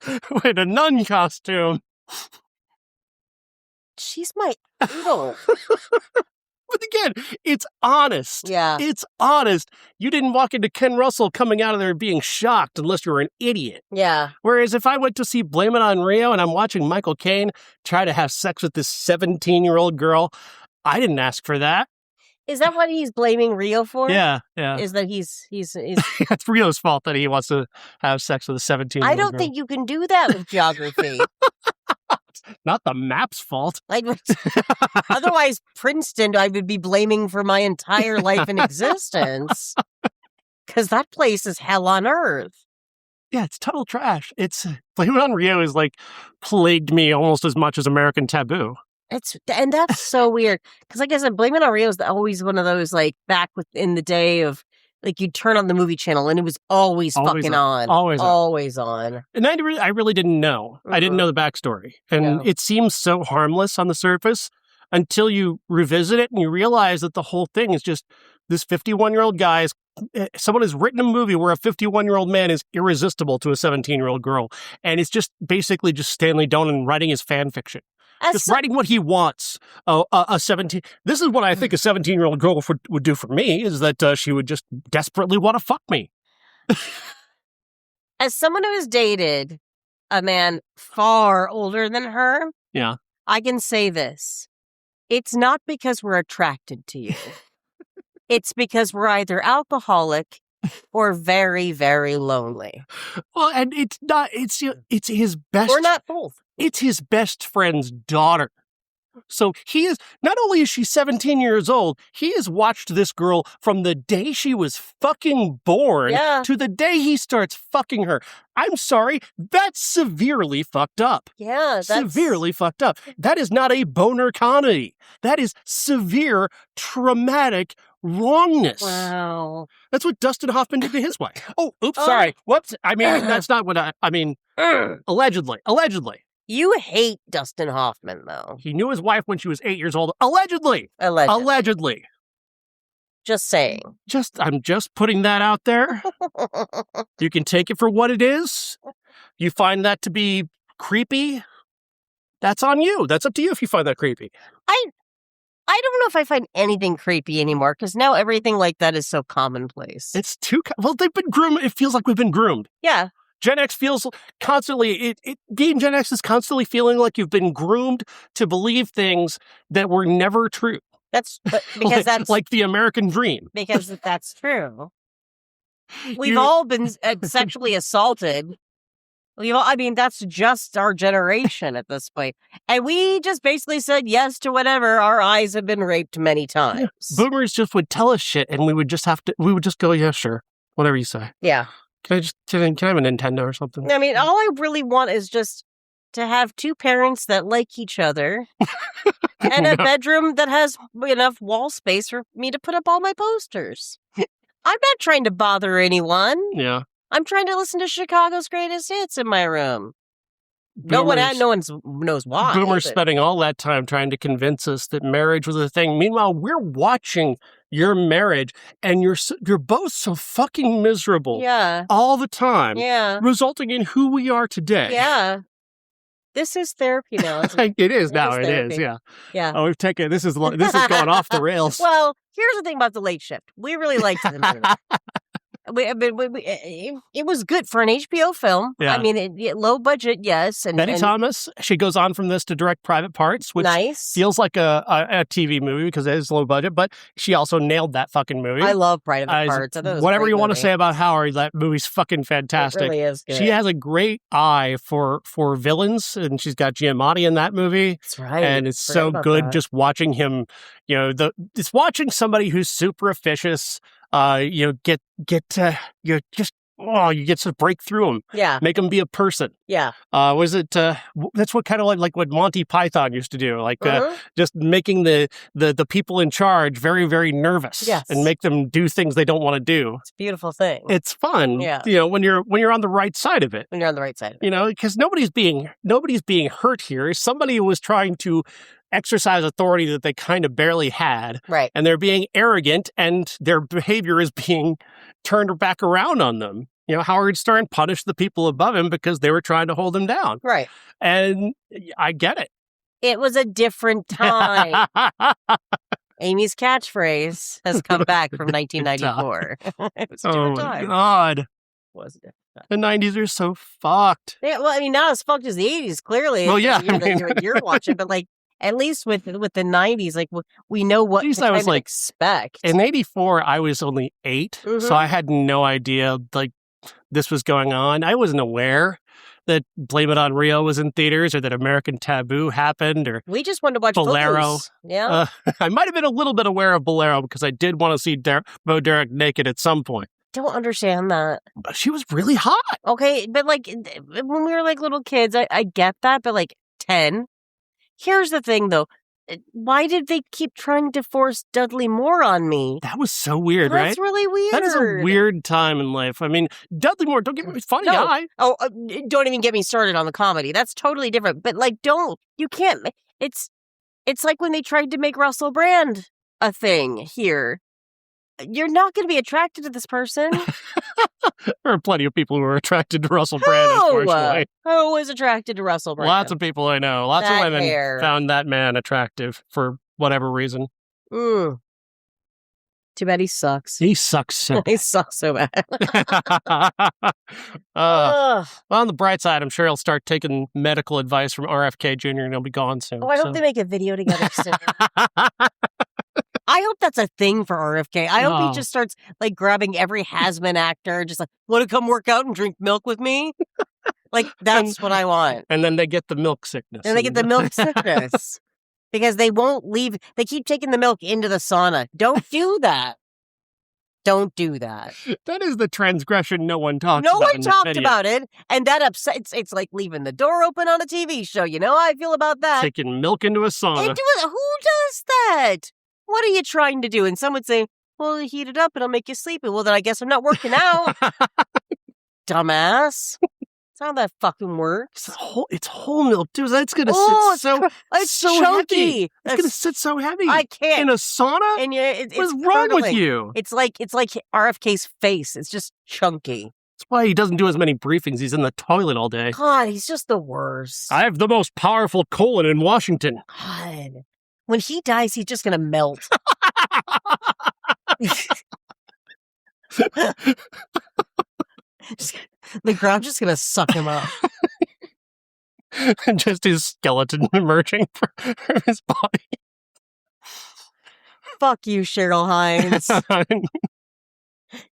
with a nun costume. She's my idol. But again, it's honest. Yeah. It's honest. You didn't walk into Ken Russell coming out of there being shocked unless you were an idiot. Yeah. Whereas if I went to see Blame It on Rio and I'm watching Michael Caine try to have sex with this 17-year-old girl, I didn't ask for that. Is that what he's blaming Rio for? Yeah. Is that he's It's Rio's fault that he wants to have sex with a 17-year-old I don't girl. think you can do that with geography. Not the map's fault. Otherwise, Princeton, I would be blaming for my entire life in existence. Because that place is hell on earth. Yeah, it's total trash. It's Blame It on Rio is like plagued me almost as much as American Taboo. And that's so weird. Because like I said, Blame It on Rio is always one of those, like, back in the day of, like, you'd turn on the movie channel and it was always fucking on. Always on. And I really didn't know. I didn't know the backstory. And it seems so harmless on the surface until you revisit it and you realize that the whole thing is just this 51-year-old guy someone has written a movie where a 51-year-old man is irresistible to a 17-year-old girl. And it's just basically just Stanley Donen writing his fan fiction. Just writing what he wants. This is what I think a 17-year-old girl would do for me, is that she would just desperately want to fuck me. As someone who has dated a man far older than her, yeah, I can say this. It's not because we're attracted to you. It's because we're either alcoholic or very, very lonely. Well, and it's his best... Or not both. It's his best friend's daughter. So he is, not only is she 17 years old, he has watched this girl from the day she was fucking born to the day he starts fucking her. I'm sorry, that's severely fucked up. Yeah, that's... Severely fucked up. That is not a boner comedy. That is severe, traumatic wrongness. Wow. That's what Dustin Hoffman did to his wife. Oh, oops, sorry. Whoops. I mean, that's not what I mean, allegedly. You hate Dustin Hoffman, though. He knew his wife when she was 8 years old. Allegedly. Just saying. I'm just putting that out there. You can take it for what it is. You find that to be creepy, that's on you. That's up to you if you find that creepy. I don't know if I find anything creepy anymore, because now everything like that is so commonplace. It's too... Well, they've been groomed. It feels like we've been groomed. Yeah. Gen X feels constantly, being Gen X is constantly feeling like you've been groomed to believe things that were never true. Because that's like the American dream. Because that's true. We've all been sexually assaulted. That's just our generation at this point. And we just basically said yes to whatever. Our eyes have been raped many times. Yeah. Boomers just would tell us shit and we would just go, yeah, sure. Whatever you say. Yeah. Can I have a Nintendo or something? I mean, all I really want is just to have two parents that like each other and a bedroom that has enough wall space for me to put up all my posters. I'm not trying to bother anyone. Yeah. I'm trying to listen to Chicago's greatest hits in my room. No one knows why. Boomers spending all that time trying to convince us that marriage was a thing. Meanwhile, we're watching your marriage, and you're both so fucking miserable. Yeah. All the time. Yeah. Resulting in who we are today. Yeah. This is therapy now. It is now. It is. Yeah. Yeah. Oh, this is going off the rails. Well, here's the thing about The Late Shift. We really liked the movie. It was good for an HBO film. Yeah. I mean, low budget, yes. Betty Thomas, she goes on from this to direct Private Parts, which feels like a TV movie because it is low budget, but she also nailed that fucking movie. I love Private Parts. Whatever you want to say about Howard, that movie's fucking fantastic. It really is good. She has a great eye for villains, and she's got Giamatti in that movie. That's right. And it's so good just watching him, it's watching somebody who's super officious, you get to break through them. Yeah. Make them be a person. Yeah. That's what kind of like what Monty Python used to do. Like, just making the people in charge very, very nervous. Yes. And make them do things they don't want to do. It's a beautiful thing. It's fun. Yeah. When you're on the right side of it. When you're on the right side of it. Because nobody's being hurt here. Somebody was trying to exercise authority that they kind of barely had. Right. And they're being arrogant and their behavior is being turned back around on them. Howard Stern punished the people above him because they were trying to hold him down. Right. And I get it. It was a different time. Amy's catchphrase has come back from 1994. It was a different time. God. It was a different time. The 90s are so fucked. Yeah, well, I mean, not as fucked as the 80s, clearly. Well, yeah. You're watching, but like, At least with the 90s, like we know what to kind of expect. In 84, I was only 8, so I had no idea like this was going on. I wasn't aware that Blame It on Rio was in theaters or that American Taboo happened or we just wanted to watch Bolero. Footloose. Yeah. I might have been a little bit aware of Bolero because I did want to see Bo Derek naked at some point. Don't understand that. But she was really hot. Okay, but like when we were like little kids, I get that, but like 10. Here's the thing though. Why did they keep trying to force Dudley Moore on me? That was so weird, right? That's really weird. That is a weird time in life. I mean, Dudley Moore, don't get me funny guy. Oh, don't even get me started on the comedy. That's totally different. But like, you can't. It's like when they tried to make Russell Brand a thing here. You're not going to be attracted to this person. There are plenty of people who are attracted to Russell Brand, unfortunately. Who was attracted to Russell Brand? Lots of people I know. Lots of women found that man attractive for whatever reason. Too bad he sucks. He sucks so bad. He sucks so bad. Well, on the bright side, I'm sure he'll start taking medical advice from RFK Jr. and he'll be gone soon. Oh, I hope they make a video together soon. I hope that's a thing for RFK. I hope he just starts like grabbing every has-been actor, just like, want to come work out and drink milk with me? Like, that's what I want. And then they get the milk sickness. And they get the milk sickness. Because they won't leave. They keep taking the milk into the sauna. Don't do that. Don't do that. That is the transgression no one talks about. No one talked about it. And that upsets. It's like leaving the door open on a TV show. You know how I feel about that. Taking milk into a sauna. Who does that? What are you trying to do? And some would say, well, heat it up, it'll make you sleepy. Well, then I guess I'm not working out. Dumbass. That's how that fucking works. It's whole milk, dude. That's going to sit so chunky. Heavy. It's going to sit so heavy. I can't. In a sauna? And it's what's wrong with you? It's like RFK's face. It's just chunky. That's why he doesn't do as many briefings. He's in the toilet all day. God, he's just the worst. I have the most powerful colon in Washington. God. When he dies, he's just going to melt. The ground's just going to suck him up. Just his skeleton emerging from his body. Fuck you, Cheryl Hines. You're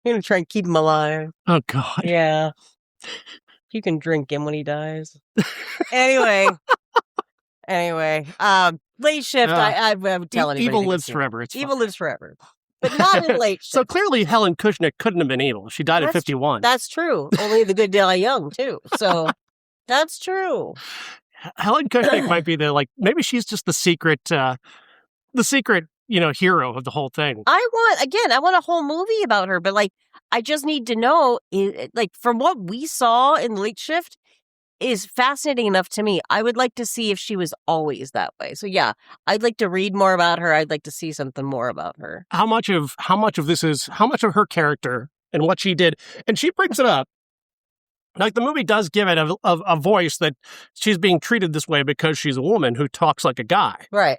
going to try and keep him alive. Oh, God. Yeah. You can drink him when he dies. Anyway. Late Shift, I would tell anybody. Evil lives forever. It's evil lives forever. But not in Late Shift. So clearly Helen Kushnick couldn't have been evil. She died at 51. That's true. Only the good die young, too. So that's true. Helen Kushnick might be maybe she's just the secret, hero of the whole thing. I want a whole movie about her, but I just need to know, from what we saw in Late Shift, is fascinating enough to me. I would like to see if she was always that way. So yeah, I'd like to read more about her. I'd like to see something more about her. How much of her character and what she did, and she brings it up. Like the movie does give it a voice that she's being treated this way because she's a woman who talks like a guy. Right.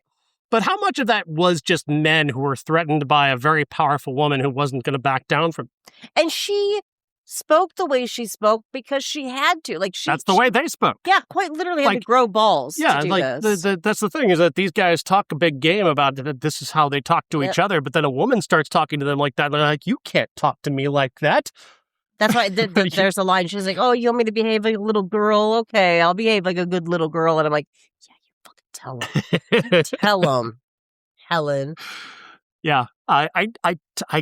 But how much of that was just men who were threatened by a very powerful woman who wasn't going to back down from? And she spoke the way she spoke because she had to. That's the way they spoke. Yeah, quite literally had to grow balls. Yeah, to do this. That's the thing is that these guys talk a big game about that. This is how they talk to each other. But then a woman starts talking to them like that. They're like, you can't talk to me like that. That's why there's a line. She's like, oh, you want me to behave like a little girl? Okay, I'll behave like a good little girl. And I'm like, yeah, you fucking tell him. Tell him, Helen. Yeah, I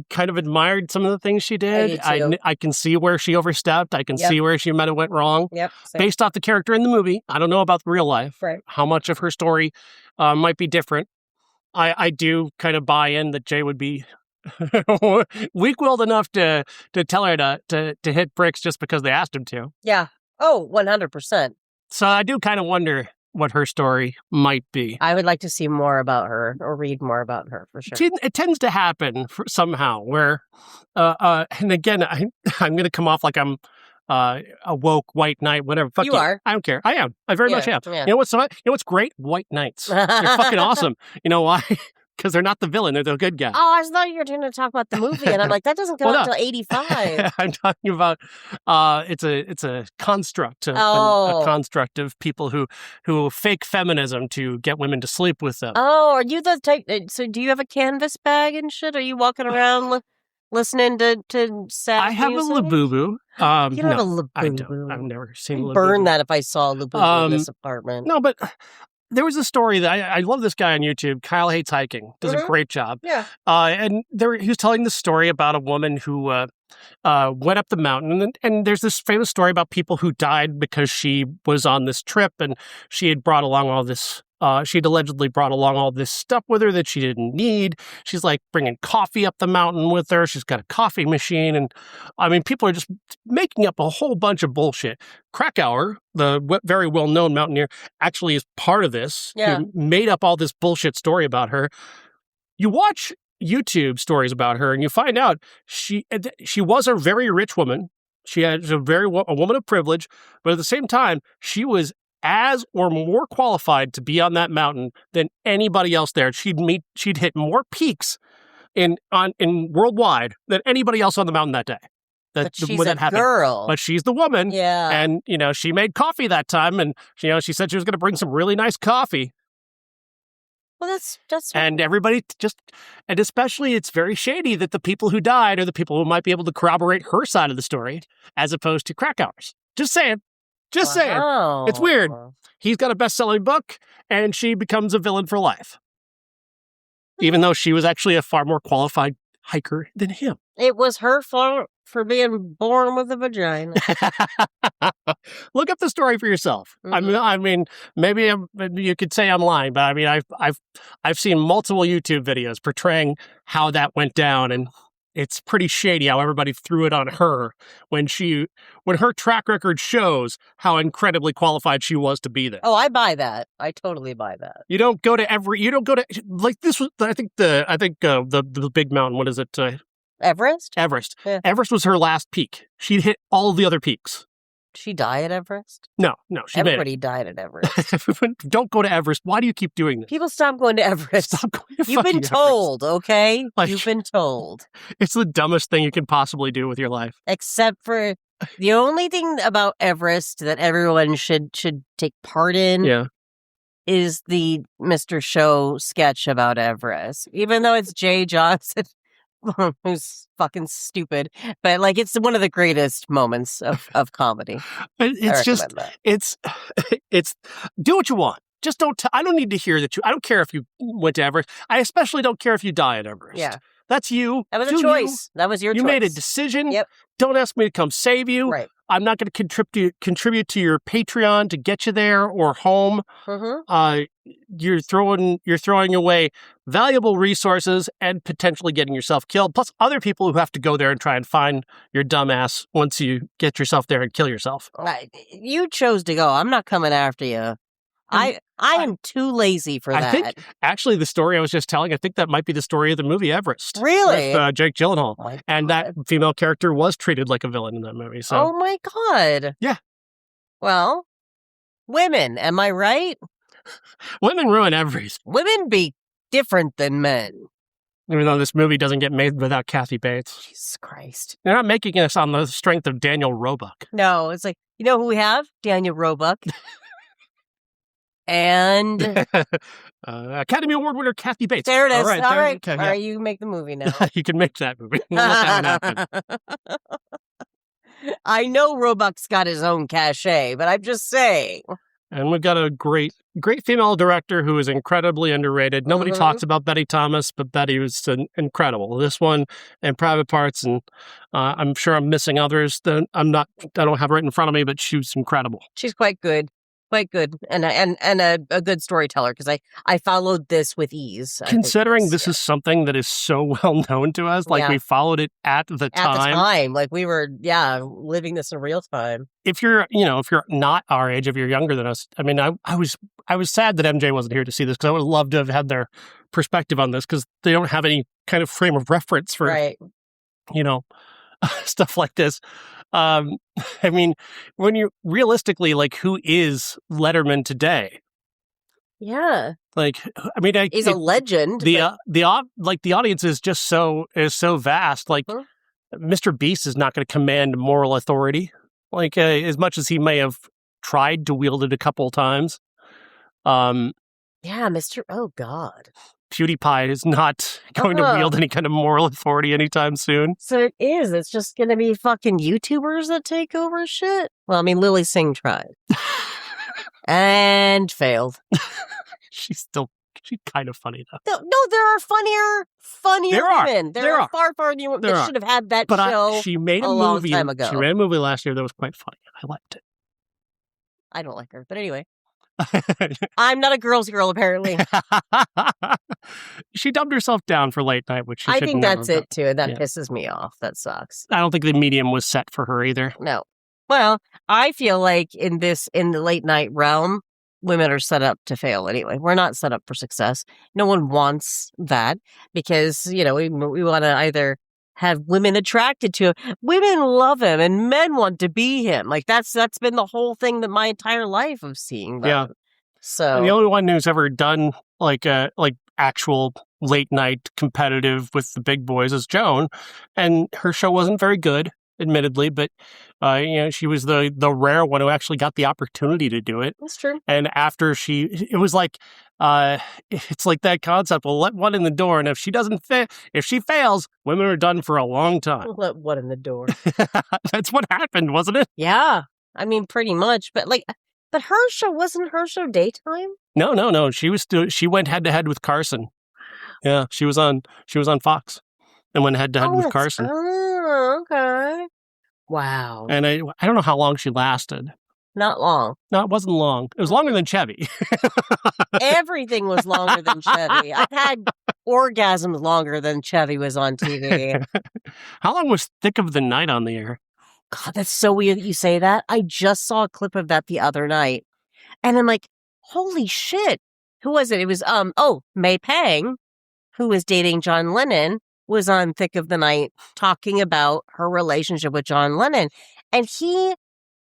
kind of admired some of the things she did. I can see where she overstepped. I can see where she might have went wrong. Yep. Based off the character in the movie. I don't know about real life. Right. How much of her story might be different. I do kind of buy in that Jay would be weak-willed enough to tell her to hit bricks just because they asked him to. Yeah. Oh, 100%. So I do kind of wonder what her story might be. I would like to see more about her or read more about her for sure. It tends to happen somehow where, and again, I'm going to come off like I'm a woke white knight, whatever. Fuck you. Are. I don't care. I am. I very much am. Yeah. You know what's great? White knights. They're fucking awesome. You know why? because they're not the villain; they're the good guy. Oh, I thought you were going to talk about the movie, and I'm like, that doesn't come out until 85. I'm talking about it's a construct, a construct of people who fake feminism to get women to sleep with them. Oh, are you the type? So, do you have a canvas bag and shit? Are you walking around listening to sad I have music? a Labubu. You don't have a Labubu. I don't. I've never seen Labubu. Burn that if I saw a Labubu in this apartment. No, but there was a story that I love this guy on YouTube. Kyle Hates Hiking. Does a great job. Yeah. And he was telling the story about a woman who went up the mountain. And there's this famous story about people who died because she was on this trip and she had brought along all this. She'd allegedly brought along all this stuff with her that she didn't need. She's like bringing coffee up the mountain with her. She's got a coffee machine. And I mean, people are just making up a whole bunch of bullshit. Krakauer, the very well-known mountaineer, actually is part of this. Yeah. He made up all this bullshit story about her. You watch YouTube stories about her and you find out she was a very rich woman. She was a woman of privilege, but at the same time, she was as or more qualified to be on that mountain than anybody else there. She'd hit more peaks in worldwide than anybody else on the mountain that day. But she's a girl. But she's the woman. Yeah. And, she made coffee that time and, she said she was going to bring some really nice coffee. Well, that's and everybody and especially it's very shady that the people who died are the people who might be able to corroborate her side of the story as opposed to Krakauer's. Just saying. Just saying. It's weird. He's got a best-selling book, and she becomes a villain for life. Even though she was actually a far more qualified hiker than him. It was her fault for being born with a vagina. Look up the story for yourself. Mm-hmm. I mean, maybe you could say I'm lying, but I mean, I've seen multiple YouTube videos portraying how that went down, and it's pretty shady how everybody threw it on her when her track record shows how incredibly qualified she was to be there. Oh, I buy that. I totally buy that. You don't go to like this was, I think the big mountain, what is it? Everest? Everest. Yeah. Everest was her last peak. She'd hit all the other peaks. She died at Everest? No, Everybody died at Everest. Don't go to Everest. Why do you keep doing this? People stop going to Everest. Stop going to You've been told, Everest. Okay? You've been told. It's the dumbest thing you can possibly do with your life. Except for the only thing about Everest that everyone should take part in is the Mr. Show sketch about Everest. Even though it's Jay Johnson. Who's fucking stupid, but like it's one of the greatest moments of comedy. It's do what you want. Just don't. I don't need to hear that I don't care if you went to Everest. I especially don't care if you die at Everest. Yeah, that's you. That was a choice. That was your choice. You made a decision. Yep. Don't ask me to come save you. Right. I'm not going to contribute to your Patreon to get you there or home. Mm-hmm. You're throwing away valuable resources and potentially getting yourself killed. Plus, other people who have to go there and try and find your dumbass once you get yourself there and kill yourself. You chose to go. I'm not coming after you. I am too lazy for that. I think, actually, the story I was just telling, I think that might be the story of the movie Everest. Really? With Jake Gyllenhaal. Oh, and that female character was treated like a villain in that movie. So. Oh, my God. Yeah. Well, women, am I right? Women ruin everything. Women be different than men. Even though this movie doesn't get made without Kathy Bates. Jesus Christ. They're not making this on the strength of Daniel Roebuck. No, it's like, you know who we have? Daniel Roebuck. And Academy Award winner Kathy Bates. There it is. All right. Okay, All right, you make the movie now. You can make that movie. We'll let that one happen. I know Roebuck's got his own cachet, but I'm just saying. And we've got a great female director who is incredibly underrated. Nobody talks about Betty Thomas, but Betty was incredible. This one and Private Parts, and I'm sure I'm missing others that I don't have right in front of me, but she was incredible. She's quite good. Quite good, and a good storyteller, because I followed this with ease. Considering this is something that is so well known to us, like we followed it at the time. Like we were, living this in real time. If you're not our age, if you're younger than us, I mean, I was sad that MJ wasn't here to see this, because I would have loved to have had their perspective on this, because they don't have any kind of frame of reference for, stuff like this. I mean, when you realistically, like, who is Letterman today? Yeah. Like, I mean, he's a legend. The audience is just so vast. Like, Mr. Beast is not going to command moral authority, like as much as he may have tried to wield it a couple times. Yeah, Oh God. PewDiePie is not going to wield any kind of moral authority anytime soon. So it is. It's just going to be fucking YouTubers that take over shit. Well, I mean, Lily Singh tried. And failed. She's kind of funny, though. No, there are funnier women. There are far new women that should have had that show she made a long movie, time ago. She made a movie last year that was quite funny. I liked it. I don't like her, but anyway. I'm not a girl's girl, apparently. She dumbed herself down for late night, which I think that's it, too, and that pisses me off. That sucks. I don't think the medium was set for her either. No. Well, I feel like in the late night realm, women are set up to fail anyway. We're not set up for success. No one wants that because, we want to either have women attracted to him. Women love him and men want to be him. Like that's been the whole thing that my entire life of seeing them. Yeah. So and the only one who's ever done like actual late night competitive with the big boys is Joan, and her show wasn't very good, admittedly, but she was the rare one who actually got the opportunity to do it. That's true. And after it was like it's like that concept. We'll let one in the door, and if she fails, women are done for a long time. We'll let one in the door. That's what happened, wasn't it? Yeah, I mean, pretty much. But her show wasn't daytime. No. She went head to head with Carson. Yeah, she was on Fox and went head to head with Carson. Oh, okay. Wow. And I don't know how long she lasted. Not long. No, it wasn't long. It was longer than Chevy. Everything was longer than Chevy. I've had orgasms longer than Chevy was on TV. How long was Thick of the Night on the air? God, that's so weird that you say that. I just saw a clip of that the other night. And I'm like, holy shit. Who was it? It was, May Pang, who was dating John Lennon, was on Thick of the Night talking about her relationship with John Lennon. And he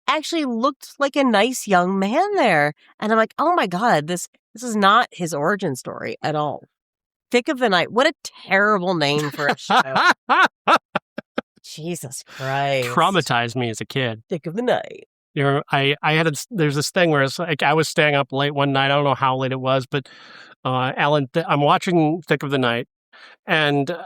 actually looked like a nice young man there. And I'm like, oh my God, this is not his origin story at all. Thick of the Night. What a terrible name for a show. Jesus Christ. Traumatized me as a kid. Thick of the Night. There's this thing where it's like I was staying up late one night. I don't know how late it was, but Alan, I'm watching Thick of the Night, and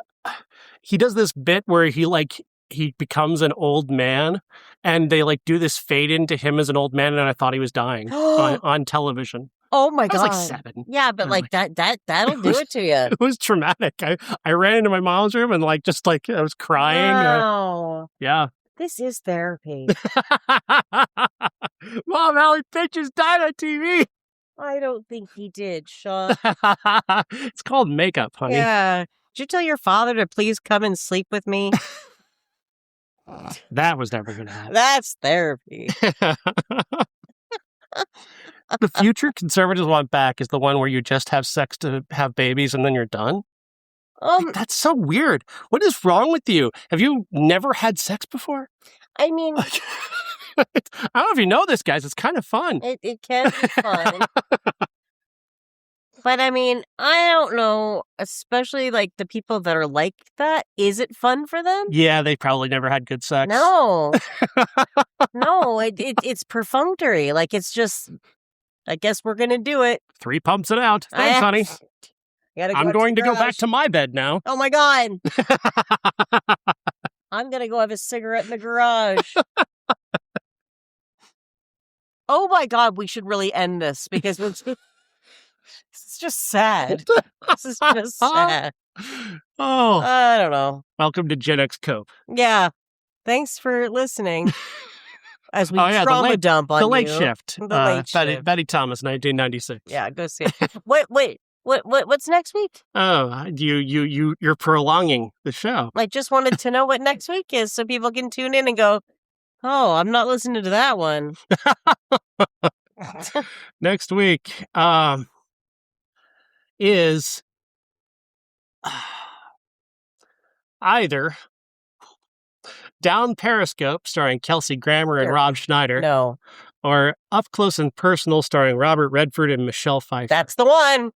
he does this bit where he becomes an old man, and they do this fade into him as an old man, and I thought he was dying on television. Oh my God. I was 7. Yeah, but that'll do it to you. It was traumatic. I ran into my mom's room and I was crying. Wow. Yeah. This is therapy. Mom, Alan Fitch's died on TV. I don't think he did, Sean. It's called makeup, honey. Yeah. Did you tell your father to please come and sleep with me? That was never going to happen. That's therapy. The future conservatives want back is the one where you just have sex to have babies and then you're done. That's so weird. What is wrong with you? Have you never had sex before? I mean, I don't know if you know this, guys. It's kind of fun. It can be fun. But I mean, I don't know, especially the people that are like that. Is it fun for them? Yeah, they probably never had good sex. No. No, it's perfunctory. It's just, I guess we're going to do it. 3 pumps it out. Thanks, honey. I'm going to go back to my bed now. Oh, my God. I'm going to go have a cigarette in the garage. Oh, my God. We should really end this because it's just sad. This is just sad. Oh. I don't know. Welcome to Gen X Cope. Yeah. Thanks for listening. As we trauma dump on the late you. Shift. The Late Shift. Betty Thomas, 1996. Yeah, go see it. Wait. What's next week? Oh, you're prolonging the show. I just wanted to know what next week is so people can tune in and go, oh, I'm not listening to that one. Next week is either Down Periscope, starring Kelsey Grammer and Rob Schneider. No. or Up Close and Personal starring Robert Redford and Michelle Pfeiffer? That's the one.